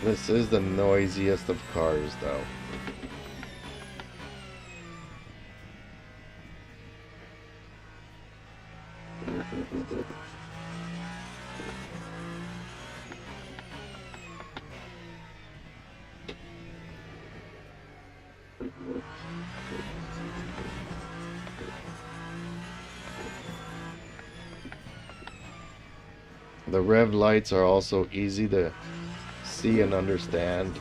This is the noisiest of cars, though. The rev lights are also easy to see and understand.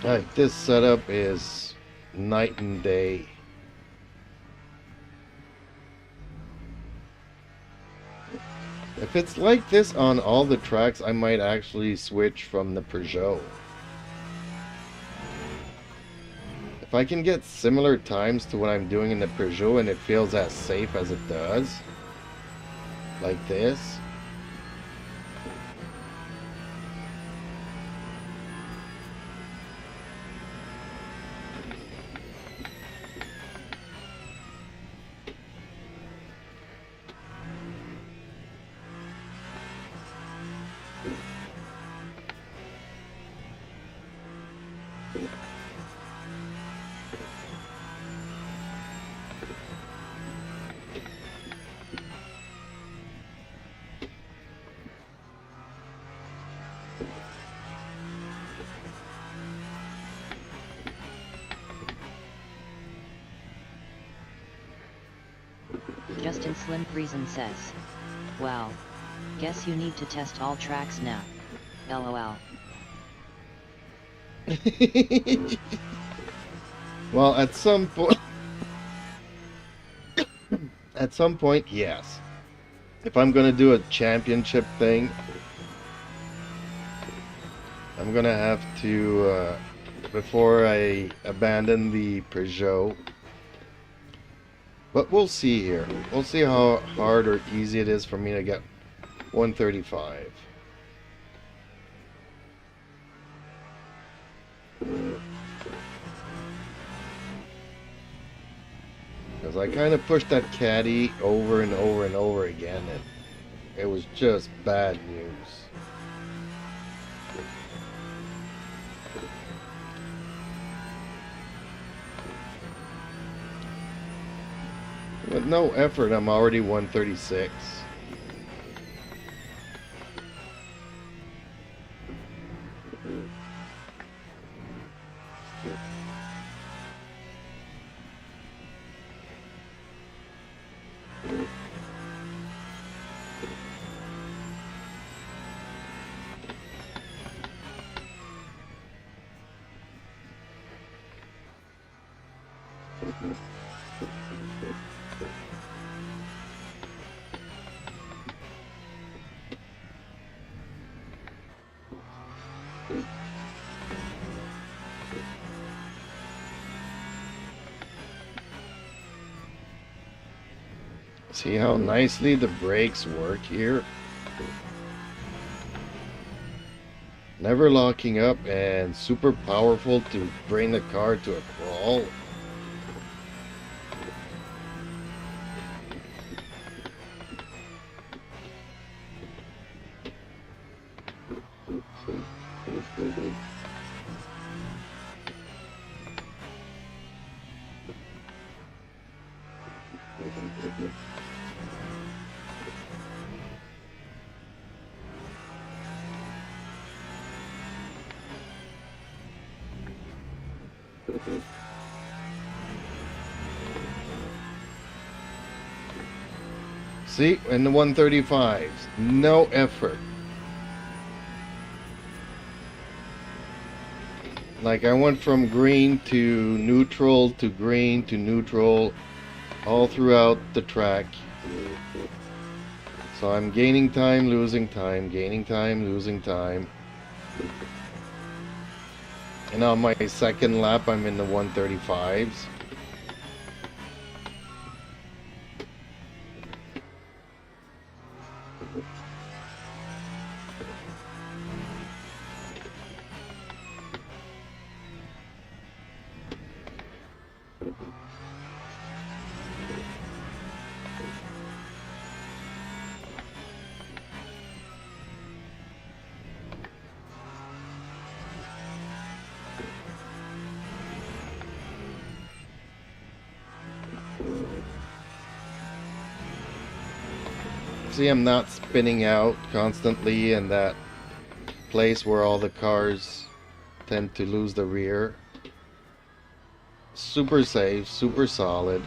Like, this setup is night and day. If it's like this on all the tracks, I might actually switch from the Peugeot. If I can get similar times to what I'm doing in the Peugeot and it feels as safe as it does, like this, Justin Slim Friesen says. Wow. Guess you need to test all tracks now. LOL. Well, at some point, yes. If I'm gonna do a championship thing, I'm gonna have to, before I abandon the Peugeot. But we'll see here. We'll see how hard or easy it is for me to get 135. Because I kind of pushed that caddy over and over and over again, and it was just bad news. With no effort, I'm already 136. See how nicely the brakes work here? Never locking up and super powerful to bring the car to a crawl. See, in the 135s, no effort. Like I went from green to neutral to green to neutral all throughout the track. So I'm gaining time, losing time, gaining time, losing time. And on my second lap, I'm in the 135s. See, I'm not spinning out constantly in that place where all the cars tend to lose the rear. Super safe, super solid.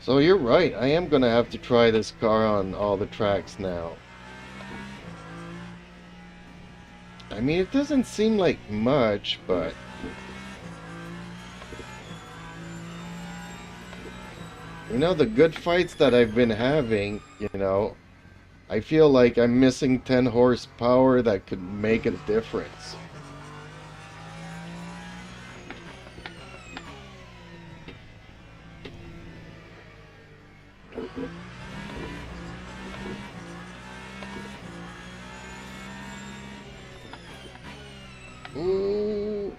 So you're right, I am gonna have to try this car on all the tracks now. I mean, it doesn't seem like much, but you know, the good fights that I've been having, you know, I feel like I'm missing 10 horsepower that could make a difference. Ooh.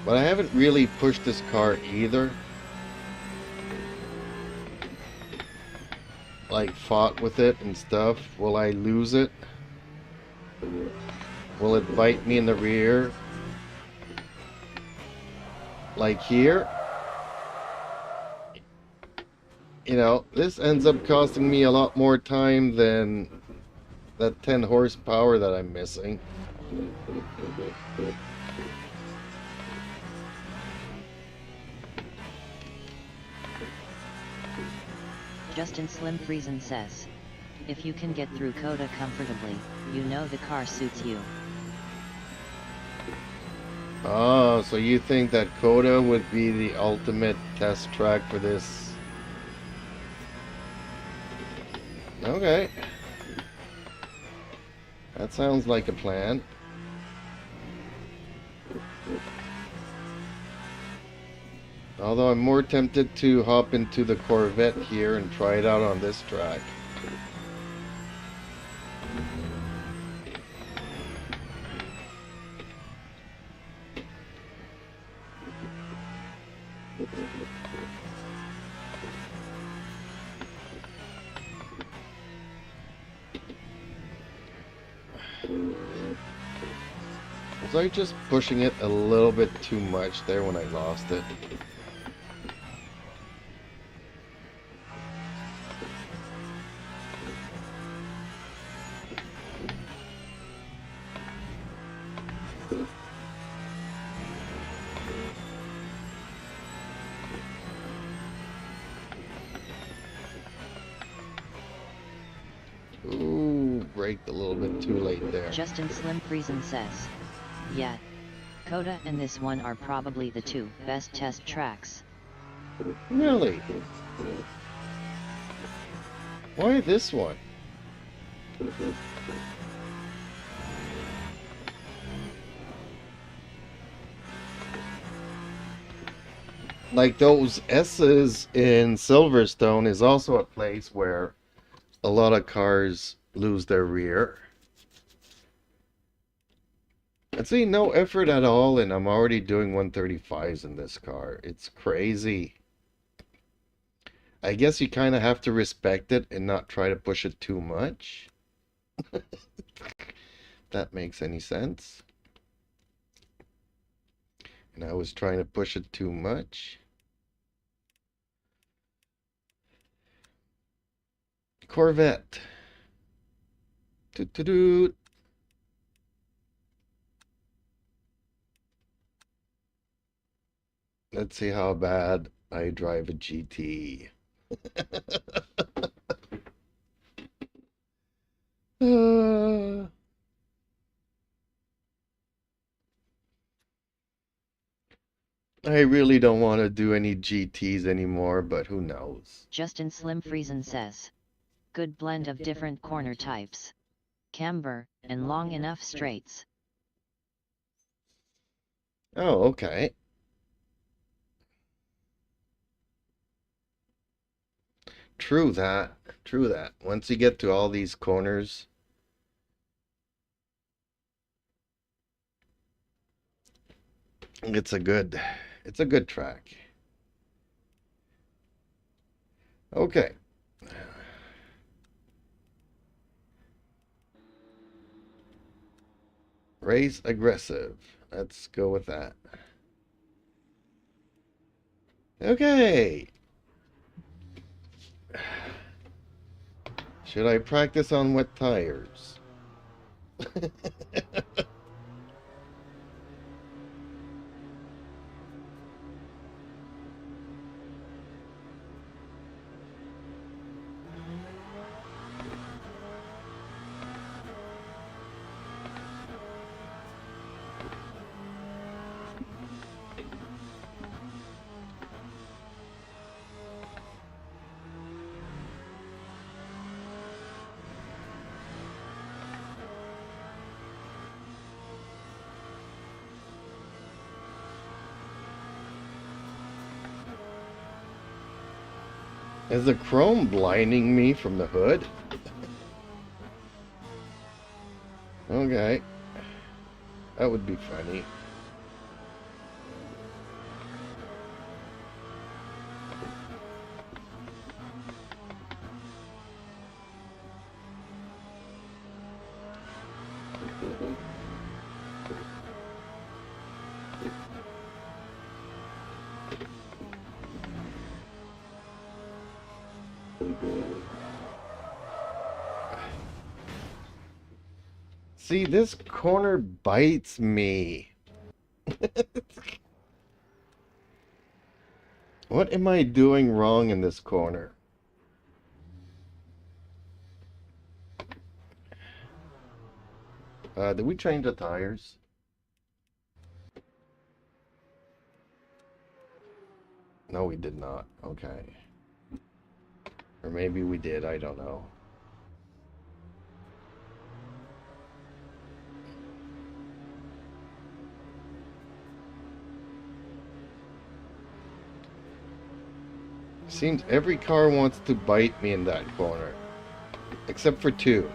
But I haven't really pushed this car either. Like, fought with it and stuff. Will I lose it? Will it bite me in the rear? Like here? You know, this ends up costing me a lot more time than that 10 horsepower that I'm missing. Justin Slim Friesen says, if you can get through Coda comfortably, you know the car suits you. Oh, so you think that Coda would be the ultimate test track for this? Okay. That sounds like a plan. Although I'm more tempted to hop into the Corvette here and try it out on this track. Was I just pushing it a little bit too much there when I lost it? Ooh, braked a little bit too late there. Justin Slim Friesen says, yeah, Coda and this one are probably the two best test tracks. Really? Why this one? Like those S's in Silverstone is also a place where a lot of cars lose their rear. And see, no effort at all, and I'm already doing 135s in this car. It's crazy. I guess you kind of have to respect it and not try to push it too much. That makes any sense. And I was trying to push it too much. Corvette. Toot-toot-toot. Let's see how bad I drive a GT. I really don't want to do any GTs anymore, but who knows? Justin Slim Friesen says, good blend of different corner types. Camber, and long enough straights. Oh, okay. True that. True that. Once you get to all these corners, it's a good track. Okay. Race aggressive. Let's go with that. Okay. Should I practice on wet tires? Is the chrome blinding me from the hood? Okay. That would be funny. See, this corner bites me. What am I doing wrong in this corner? Did we change the tires? No, we did not. Okay. Or maybe we did, I don't know. Seems every car wants to bite me in that corner. Except for two.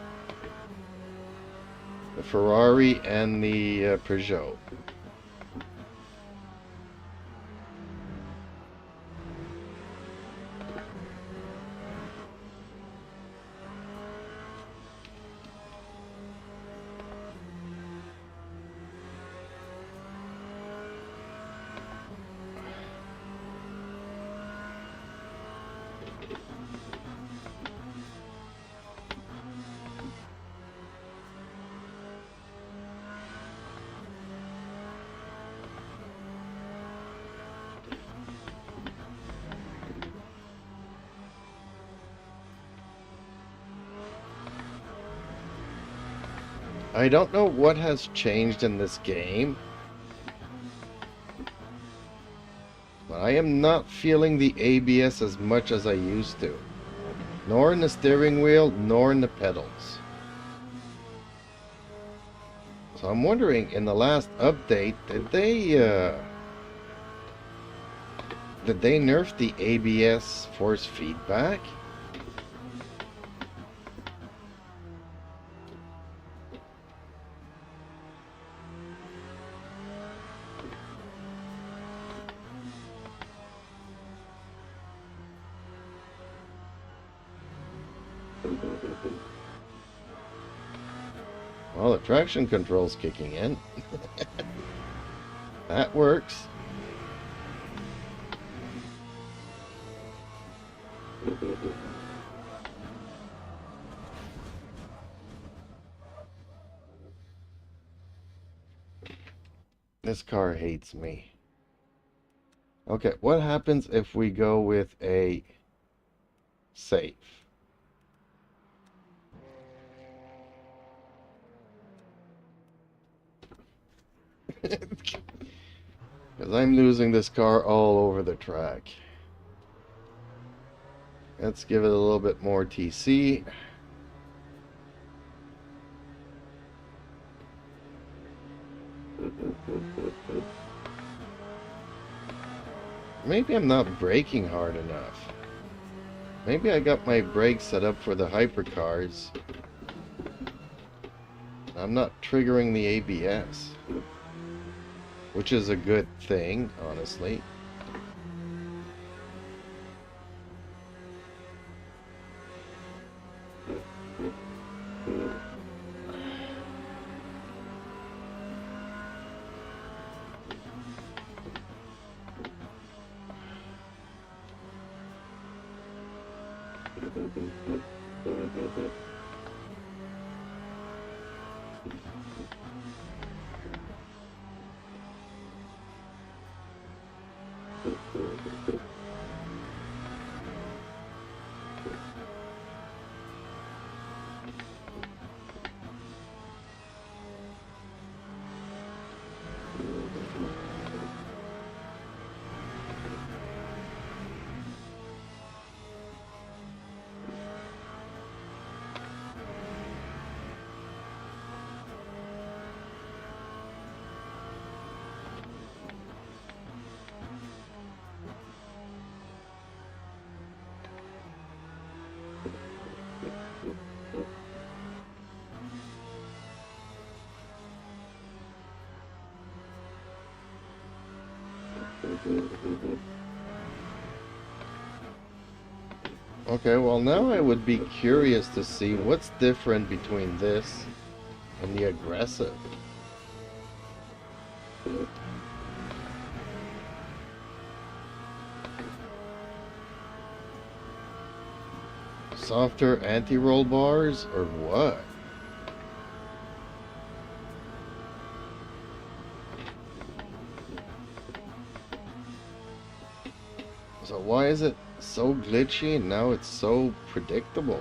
The Ferrari and the Peugeot. I don't know what has changed in this game, but I am not feeling the ABS as much as I used to. Nor in the steering wheel, nor in the pedals. So I'm wondering, in the last update, did they nerf the ABS force feedback? Well, the traction control's kicking in. That works. This car hates me. Okay, what happens if we go with a safe? Because I'm losing this car all over the track. Let's give it a little bit more TC. Maybe I'm not braking hard enough. Maybe I got my brakes set up for the hypercars. I'm not triggering the ABS. Which is a good thing, honestly. Okay, well now I would be curious to see what's different between this and the aggressive. Softer anti-roll bars or what? So why is it so glitchy and now it's so predictable?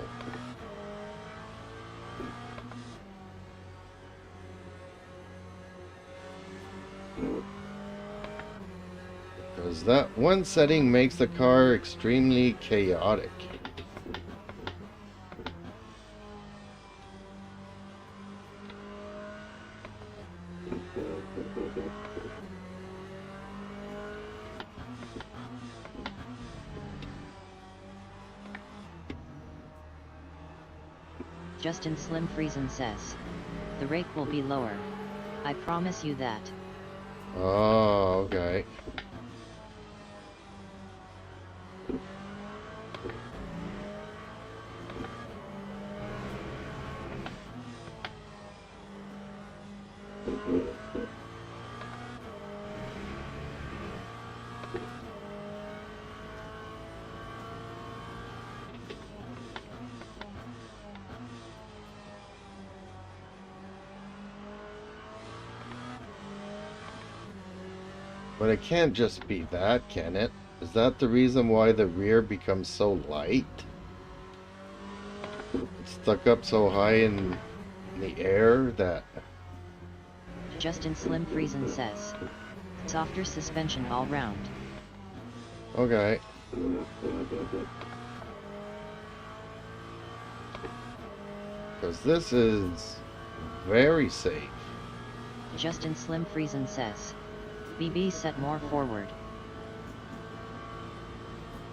Because that one setting makes the car extremely chaotic. Justin Slim Friesen says, the rake will be lower. I promise you that. Oh, okay. But it can't just be that, can it? Is that the reason why the rear becomes so light? It's stuck up so high in the air that... Justin Slim Friesen says, softer suspension all round. Okay. Because this is very safe. Justin Slim Friesen says, BB set more forward.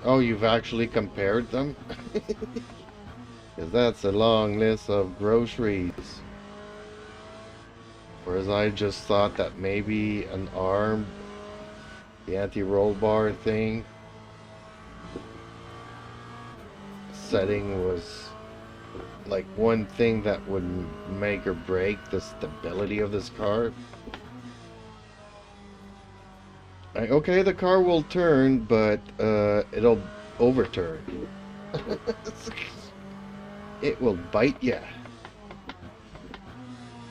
Oh, you've actually compared them? Because that's a long list of groceries. Whereas I just thought that maybe an arm, the anti-roll bar thing, setting was like one thing that would make or break the stability of this car. Okay, the car will turn, but it'll overturn. It will bite ya.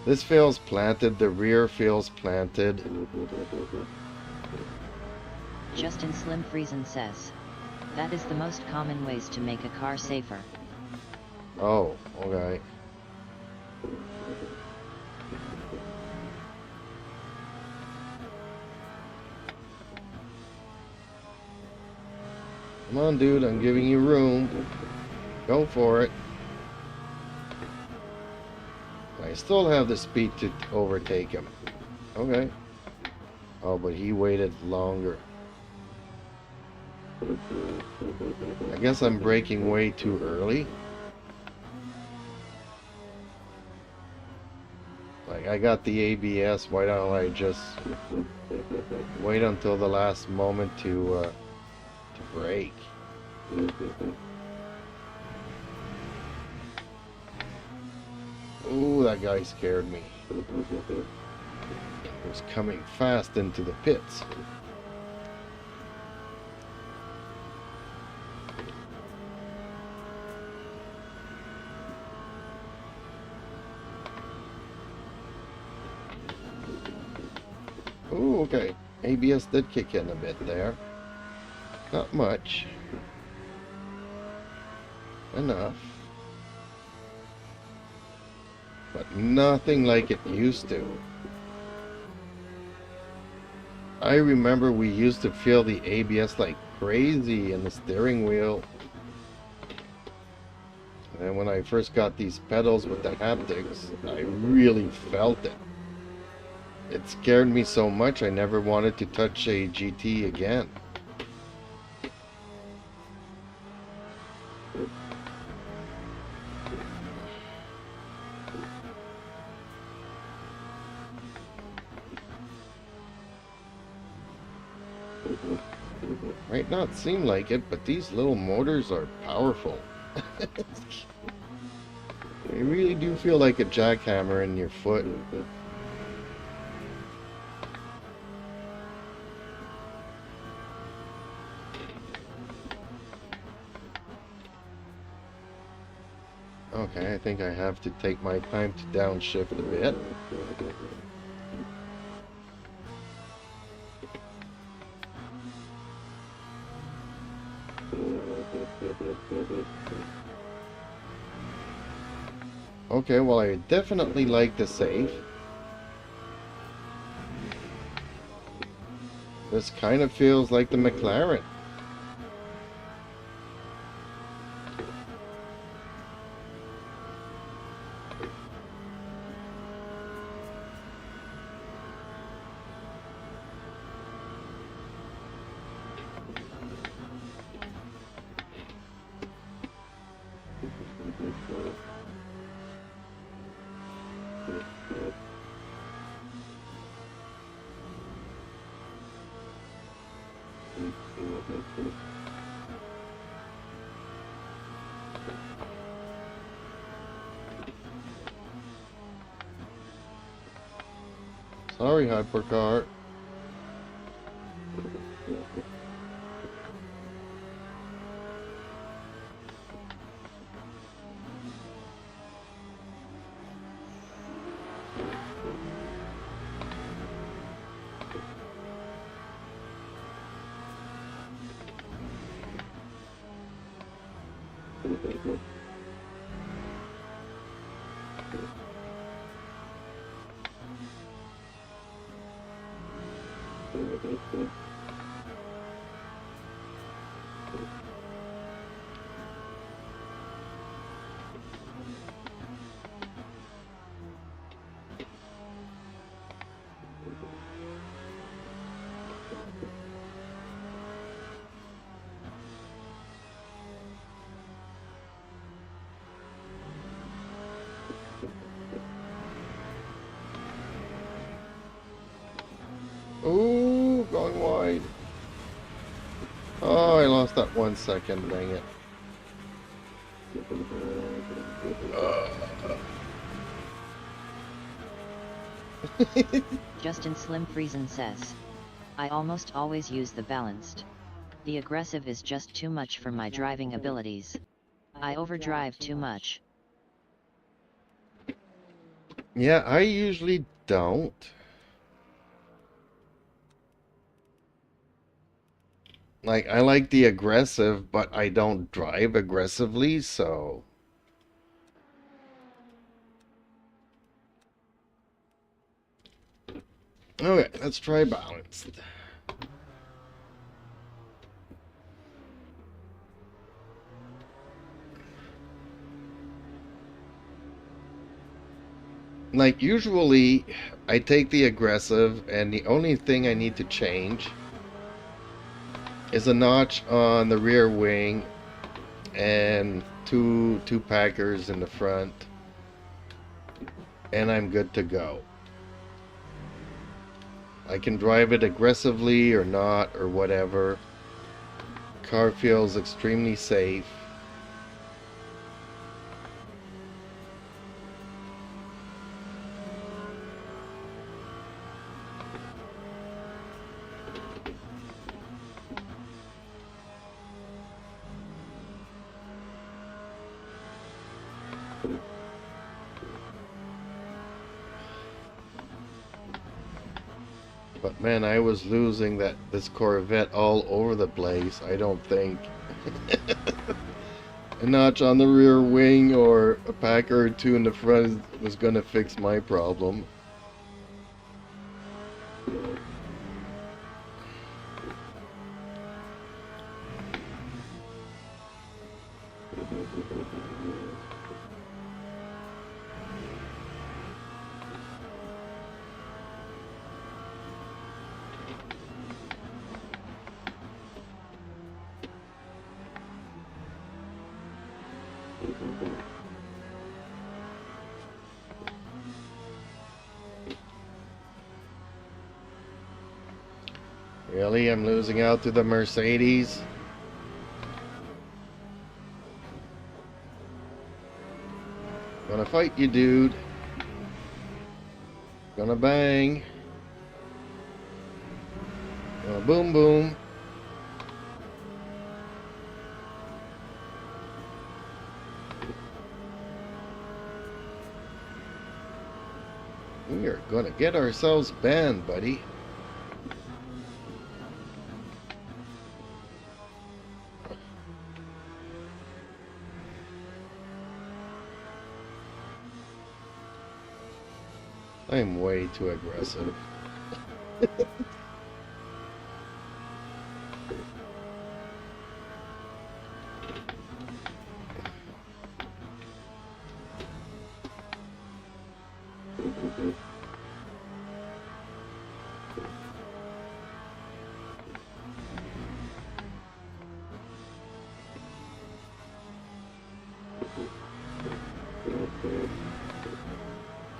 This feels planted, the rear feels planted. Justin Slim Friesen says, that is the most common ways to make a car safer. Oh, okay. Come on, dude, I'm giving you room. Go for it. I still have the speed to overtake him. Okay. Oh, but he waited longer. I guess I'm braking way too early. Like, I got the ABS, why don't I just wait until the last moment to brake? Ooh, that guy scared me. He was coming fast into the pits. Ooh, okay. ABS did kick in a bit there. Not much. Enough. But nothing like it used to. I remember we used to feel the ABS like crazy in the steering wheel. And when I first got these pedals with the haptics, I really felt it. It scared me so much I never wanted to touch a GT again. Might not seem like it, but these little motors are powerful. They really do feel like a jackhammer in your foot. Okay, I think I have to take my time to downshift a bit. Okay, well, I definitely like the safe. This kind of feels like the McLaren. Sorry, Hypercar. Ooh, going wide. Oh, I lost that 1 second, dang it. Justin Slim Friesen says, I almost always use the balanced. The aggressive is just too much for my driving abilities. I overdrive too much. Yeah, I usually don't. Like, I like the aggressive, but I don't drive aggressively, so... Okay, let's try balanced. Like, usually, I take the aggressive, and the only thing I need to change is a notch on the rear wing and two packers in the front, and I'm good to go. I can drive it aggressively or not or whatever. Car feels extremely safe. But man, I was losing this Corvette all over the place. I don't think a notch on the rear wing or a packer or two in the front was gonna fix my problem. Really? I'm losing out to the Mercedes? Gonna fight you, dude. Gonna bang. Gonna boom boom. We are gonna get ourselves banned, buddy. I'm way too aggressive.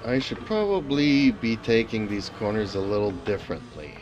I should probably be taking these corners a little differently.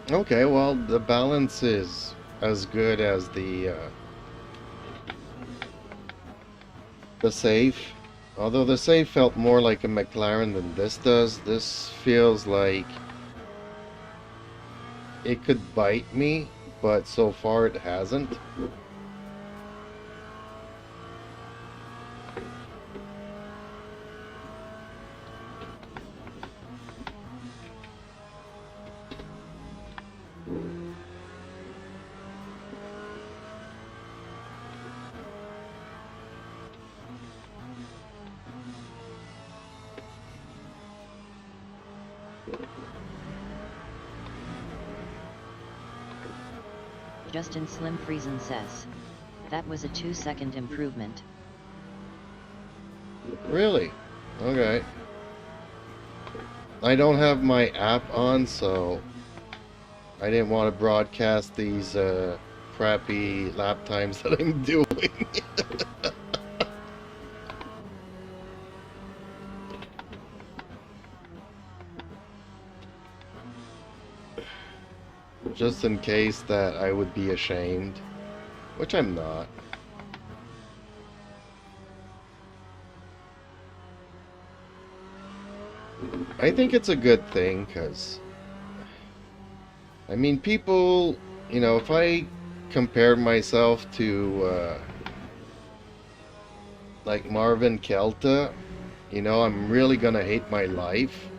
Okay, well, the balance is as good as the safe. Although the safe felt more like a McLaren than this does, this feels like it could bite me, but so far it hasn't. Justin Slim Friesen says, that was a 2-second improvement. Really? Okay. I don't have my app on, so I didn't want to broadcast these crappy lap times that I'm doing. Just in case that I would be ashamed, which I'm not. I think it's a good thing, because I mean, people, you know, if I compare myself to like Marvin Kelta, you know, I'm really gonna hate my life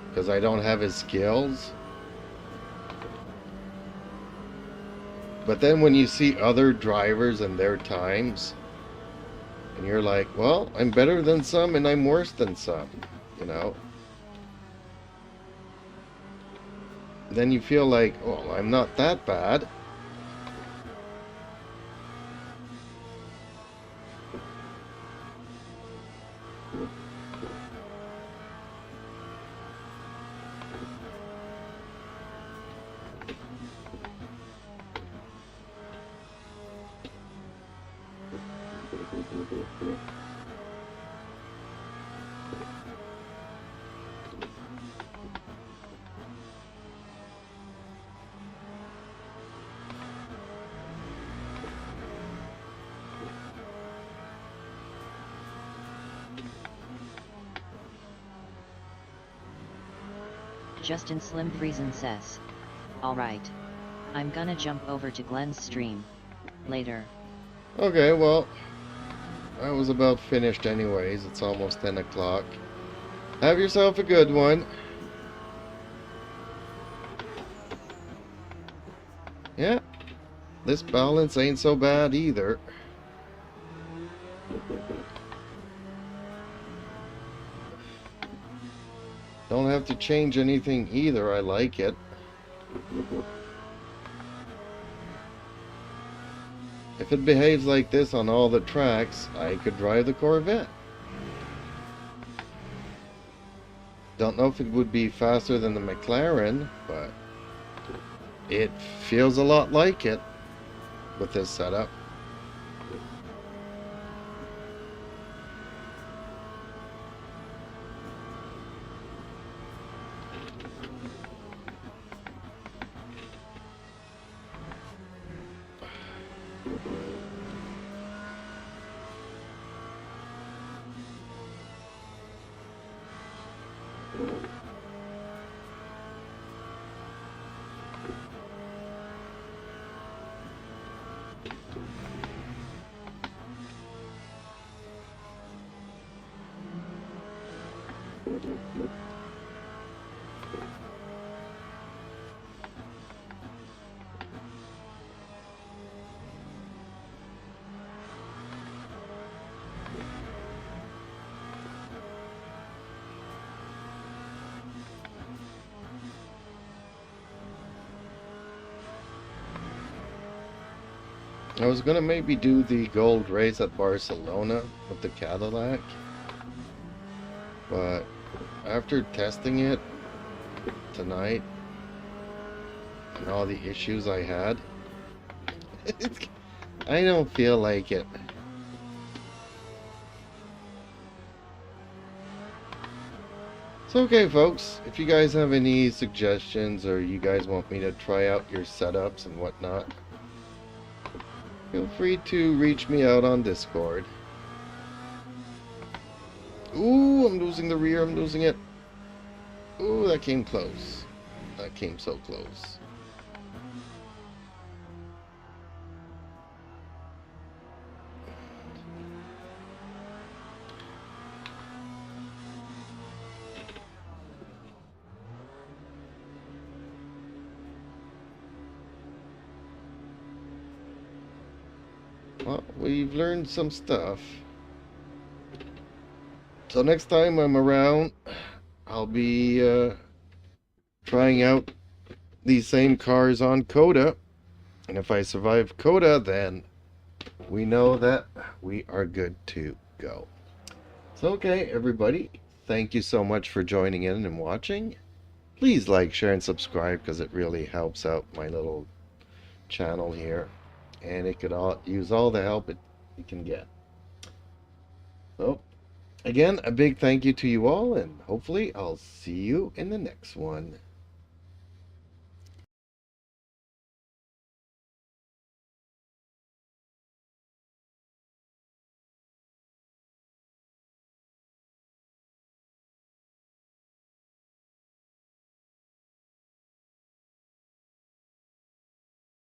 because I don't have his skills. But then when you see other drivers and their times, and you're like, well, I'm better than some and I'm worse than some, you know? Then you feel like, well, I'm not that bad. Justin Slim Friesen says, alright. I'm gonna jump over to Glenn's stream later. Okay, well, I was about finished anyways. It's almost 10 o'clock. Have yourself a good one. Yeah, this balance ain't so bad either. Don't have to change anything either. I like it. If it behaves like this on all the tracks, I could drive the Corvette. Don't know if it would be faster than the McLaren, but it feels a lot like it with this setup. I was gonna maybe do the gold race at Barcelona with the Cadillac, but after testing it tonight and all the issues I had, I don't feel like it. So okay folks, if you guys have any suggestions or you guys want me to try out your setups and whatnot, feel free to reach me out on Discord. Ooh, I'm losing the rear, I'm losing it. Ooh, that came close. That came so close. Well, we've learned some stuff. So next time I'm around, I'll be trying out these same cars on Coda. And if I survive Coda, then we know that we are good to go. So okay, everybody, thank you so much for joining in and watching. Please like, share, and subscribe because it really helps out my little channel here. And it could use all the help it can get. So, again, a big thank you to you all, and hopefully I'll see you in the next one.